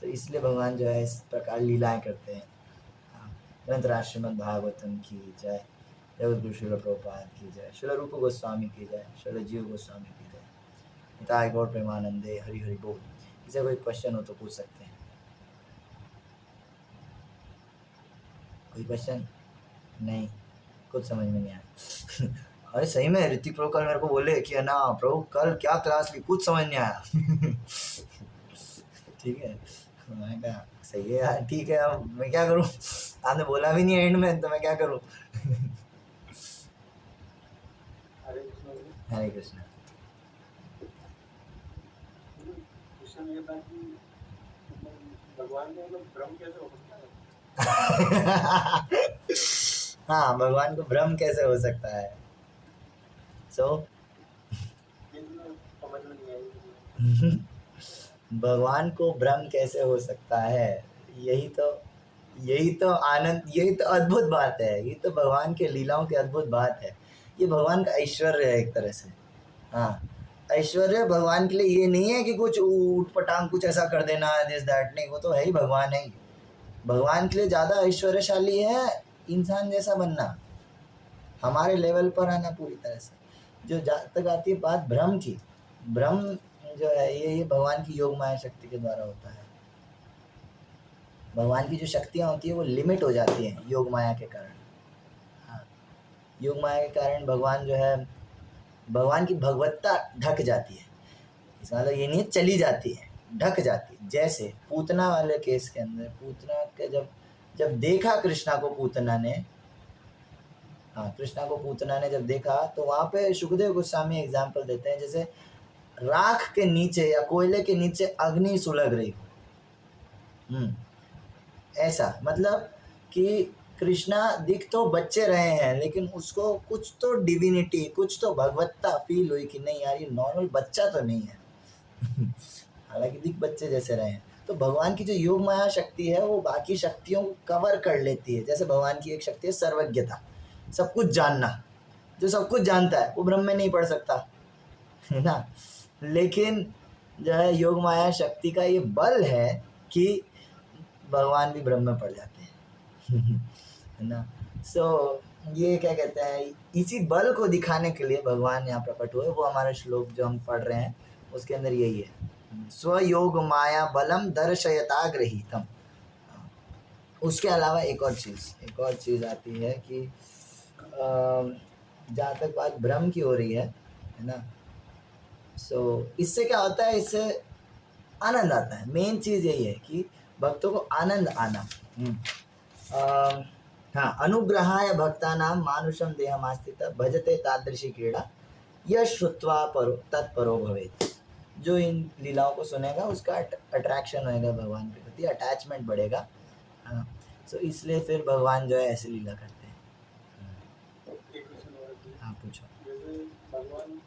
तो इसलिए भगवान जो है इस प्रकार लीलाएं करते हैं। ग्रंथ श्रीमद् भागवतम की जय, जगत गुरु श्रील प्रभुपाद की जय, श्रील रूप गोस्वामी की जय, श्रील जीव गोस्वामी की जय, निताय गौर प्रेमानंदे, हरि हरि बोल। किसी कोई क्वेश्चन हो तो पूछ सकते हैं। कोई क्वेश्चन? नहीं, कुछ समझ में नहीं आया। अरे सही में ऋतिक प्रभु कल मेरे को बोले कि है ना प्रभु कल क्या क्लास ली, कुछ समझ नहीं आया। ठीक है, मैं कहा सही है यार, ठीक है, अब मैं क्या करूँ, आपने बोला भी नहीं एंड में, तो मैं क्या करूँ। हरे कृष्णा। ये था कि भगवान को भ्रम कैसे हो सकता है? हाँ, भगवान को भ्रम कैसे हो सकता है? समझ में नहीं आई। भगवान को भ्रम कैसे हो सकता है? यही तो आनंद, यही तो अद्भुत बात है, ये तो भगवान के लीलाओं की अद्भुत बात है। ये भगवान का ऐश्वर्य है एक तरह से। हाँ, ऐश्वर्य भगवान के लिए ये नहीं है कि कुछ ऊट पटांग कुछ ऐसा कर देना, दिस दैट, नहीं, वो तो है ही, भगवान है ही। भगवान के लिए ज़्यादा ऐश्वर्यशाली है इंसान जैसा बनना, हमारे लेवल पर आना पूरी तरह से। जो जहाँ तक आती है बात भ्रम की, भ्रम जो है ये भगवान की योग माया शक्ति के द्वारा होता है। भगवान की जो शक्तियाँ होती है वो लिमिट हो जाती हैं योग माया के कारण। हाँ, योग माया के कारण भगवान जो है, भगवान की भगवत्ता ढक जाती है। इसका मतलब ये नहीं चली जाती है, ढक जाती है। जैसे पूतना वाले केस के अंदर, पूतना के जब देखा कृष्णा को पूतना ने, हाँ, कृष्णा को पूतना ने जब देखा तो वहाँ पे सुखदेव गोस्वामी एग्जाम्पल देते हैं, जैसे राख के नीचे या कोयले के नीचे अग्नि सुलग रही हो। ऐसा मतलब कि कृष्णा दिख तो बच्चे रहे हैं, लेकिन उसको कुछ तो डिविनिटी, कुछ तो भगवत्ता फील हुई कि नहीं यार ये नॉर्मल बच्चा तो नहीं है। हालांकि दिख बच्चे जैसे रहे हैं। तो भगवान की जो योग माया शक्ति है वो बाकी शक्तियों को कवर कर लेती है। जैसे भगवान की एक शक्ति है सर्वज्ञता, सब कुछ जानना। जो सब कुछ जानता है वो ब्रह्म में नहीं पढ़ सकता, है ना। लेकिन जो है योग माया शक्ति का ये बल है कि भगवान भी ब्रह्म में पड़ जाते हैं। है ना। ये क्या कहते हैं, इसी बल को दिखाने के लिए भगवान यहाँ प्रकट हुए। वो हमारा श्लोक जो हम पढ़ रहे हैं उसके अंदर यही है, स्वयोग माया बलम दर्शयताग्रहीतम। उसके अलावा एक और चीज़ आती है कि जहाँ तक बात भ्रम की हो रही है ना, इससे क्या होता है, इससे आनंद आता है। मेन चीज़ यही है कि भक्तों को आनंद आना। हाँ, अनुग्रहाय भक्तानां मानुषम देहमास्थित भजते तादृशी क्रीड़ा यह श्रुत्वा तत्परो भवेत्। जो इन लीलाओं को सुनेगा उसका अट्रैक्शन होएगा भगवान के प्रति, अटैचमेंट बढ़ेगा। हाँ, इसलिए फिर भगवान जो है ऐसे लीला करते हैं। हाँ, पूछो। जैसे भगवान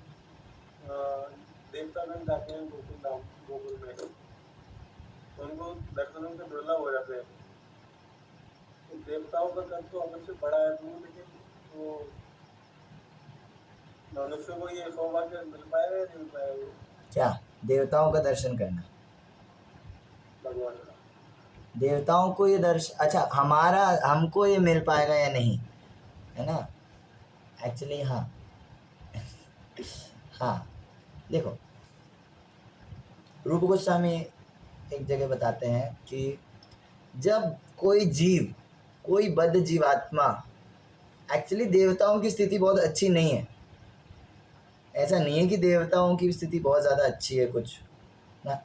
देवतागण जाते हैं गोकुल में, तो उनको दर्शन उनके दुर्लभ हो जाते हैं। तो देवताओं का कर तो अपन से बड़ा है, लेकिन वो मनुष्य को ये सौभाग्य मिल पाएगा या नहीं मिल पाएगा? क्या देवताओं का दर्शन करना? भगवान का देवताओं को ये अच्छा, हमको ये मिल पाएगा या नहीं, है ना। एक्चुअली हाँ। हाँ, देखो रूप गोस्वामी एक जगह बताते हैं कि जब कोई बद्ध जीवात्मा, एक्चुअली देवताओं की स्थिति बहुत अच्छी नहीं है। ऐसा नहीं है कि देवताओं की स्थिति बहुत ज़्यादा अच्छी है कुछ ना।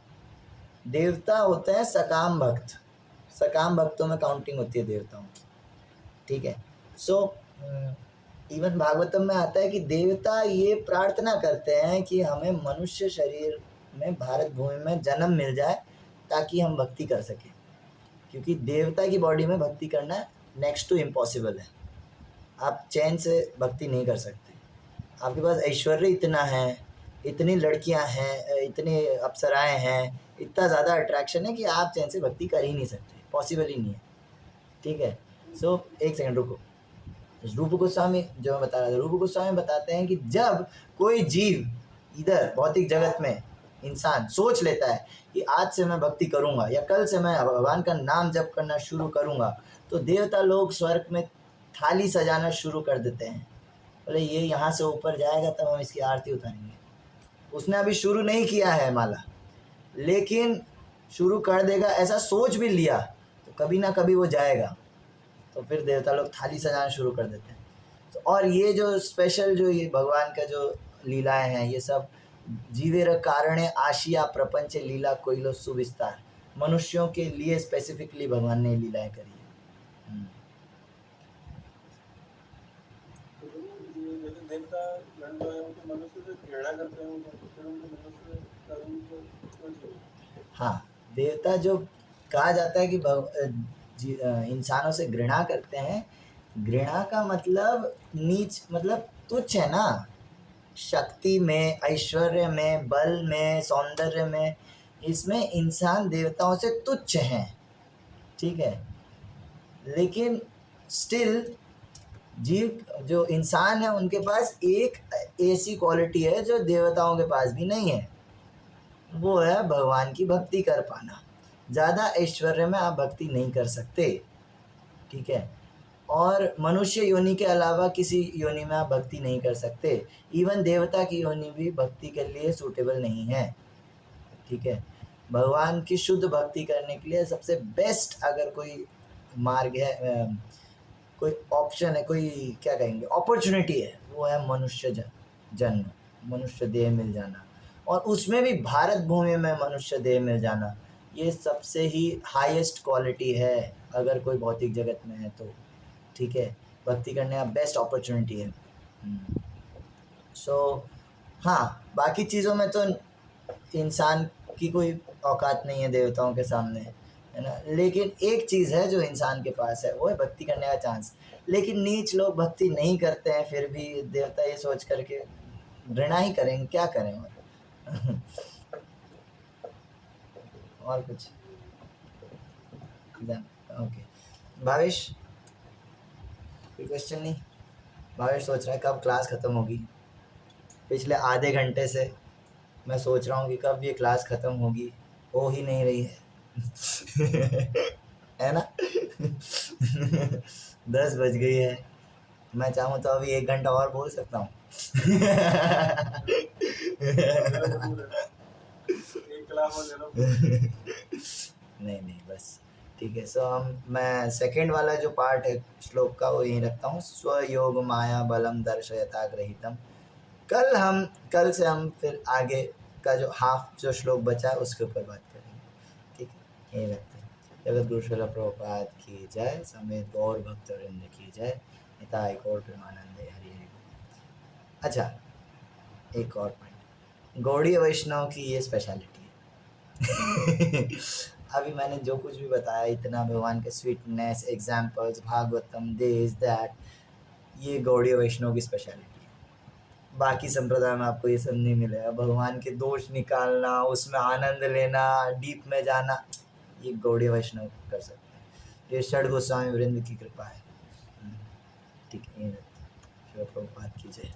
देवता होते हैं सकाम भक्त, सकाम भक्तों में काउंटिंग होती है देवताओं की, ठीक है। इवन भागवतम में आता है कि देवता ये प्रार्थना करते हैं कि हमें मनुष्य शरीर में भारत भूमि में जन्म मिल जाए ताकि हम भक्ति कर सकें, क्योंकि देवता की बॉडी में भक्ति करना नेक्स्ट टू इम्पॉसिबल है। आप चैन से भक्ति नहीं कर सकते। आपके पास ऐश्वर्य इतना है, इतनी लड़कियां हैं, इतनी अप्सराएं हैं, इतना ज़्यादा अट्रैक्शन है कि आप चैन से भक्ति कर ही नहीं सकते, पॉसिबल ही नहीं है, ठीक है। एक सेकंड रुको। रूप गोस्वामी जो मैं बता रहा था, रूप गोस्वामी बताते हैं कि जब कोई जीव इधर भौतिक जगत में इंसान सोच लेता है कि आज से मैं भक्ति करूंगा या कल से मैं भगवान का नाम जप करना शुरू करूंगा, तो देवता लोग स्वर्ग में थाली सजाना शुरू कर देते हैं। बोले ये यहाँ से ऊपर जाएगा तब हम इसकी आरती उतारेंगे। उसने अभी शुरू नहीं किया है माला, लेकिन शुरू कर देगा, ऐसा सोच भी लिया तो कभी ना कभी वो जाएगा। तो फिर देवता लोग थाली सजाना शुरू कर देते हैं। तो और ये जो स्पेशल जो ये भगवान का जो लीलाएं हैं, ये सब जीवेर कारणे आशिया प्रपंच लीला कोइलो सुविस्तार, मनुष्यों के लिए स्पेसिफिकली भगवान ने लीलाएं करी है। जैसे देवता गण जो है उनके मनुष्य से घृणा करते हैं, फिर उनके मनुष्य का रूप क्यों चाहिए? हाँ, देवता जो कहा जाता है कि इंसानों से घृणा करते हैं, घृणा का मतलब नीच, मतलब तुच्छ है ना। शक्ति में, ऐश्वर्य में, बल में, सौंदर्य में, इसमें इंसान देवताओं से तुच्छ हैं, ठीक है। लेकिन स्टिल जीव जो इंसान है उनके पास एक ऐसी क्वालिटी है जो देवताओं के पास भी नहीं है, वो है भगवान की भक्ति कर पाना। ज़्यादा ऐश्वर्य में आप भक्ति नहीं कर सकते, ठीक है। और मनुष्य योनि के अलावा किसी योनि में आप भक्ति नहीं कर सकते। इवन देवता की योनि भी भक्ति के लिए सूटेबल नहीं है, ठीक है। भगवान की शुद्ध भक्ति करने के लिए सबसे बेस्ट अगर कोई मार्ग है, कोई ऑप्शन है, कोई क्या कहेंगे अपॉर्चुनिटी है, वो है मनुष्य जन्म, मनुष्य देह मिल जाना, और उसमें भी भारत भूमि में मनुष्य देह मिल जाना, ये सबसे ही हाईएस्ट क्वालिटी है अगर कोई भौतिक जगत में है तो, ठीक है। भक्ति करने का बेस्ट अपॉर्चुनिटी है। सो हाँ, बाकी चीज़ों में तो इंसान की कोई औकात नहीं है देवताओं के सामने, है ना। लेकिन एक चीज़ है जो इंसान के पास है, वो है भक्ति करने का चांस। लेकिन नीच लोग भक्ति नहीं करते हैं, फिर भी देवता ये सोच करके घृणा ही करेंगे, क्या करें और कुछ ओके। भावेश कोई क्वेश्चन नहीं? भावेश सोच रहा है कब क्लास ख़त्म होगी। पिछले आधे घंटे से मैं सोच रहा हूँ कि कब ये क्लास ख़त्म होगी, हो ही नहीं रही है है ना 10 बज गई है। मैं चाहूँ तो अभी 1 घंटा और बोल सकता हूँ नहीं नहीं बस ठीक है। सो मैं सेकंड वाला जो पार्ट है श्लोक का वो यहीं रखता हूँ। स्वयोग माया बलम दर्शयता ग्रहीतम। कल से हम फिर आगे का जो हाफ जो श्लोक बचा है उसके ऊपर बात करेंगे, ठीक है। यही रखते हैं। जगत गुरु श्रील प्रभुपाद की जय, समेत गौर भक्तवृंद की जय, निताय गौर प्रेमानंद हरि हरि। अच्छा, एक और पॉइंट, गौड़ीय वैष्णव की ये स्पेशलिटी है अभी मैंने जो कुछ भी बताया इतना, भगवान के sweetness, examples, Bhagavatam, this that, ये गौड़ीय वैष्णव की स्पेशलिटी है। बाकी संप्रदाय में आपको ये सब नहीं मिलेगा। भगवान के दोष निकालना, उसमें आनंद लेना, डीप में जाना, ये गौड़ीय वैष्णव कर सकते हैं। ये षड गोस्वामी वृंद की कृपा है, ठीक है। शिव प्रभुपाद की जय।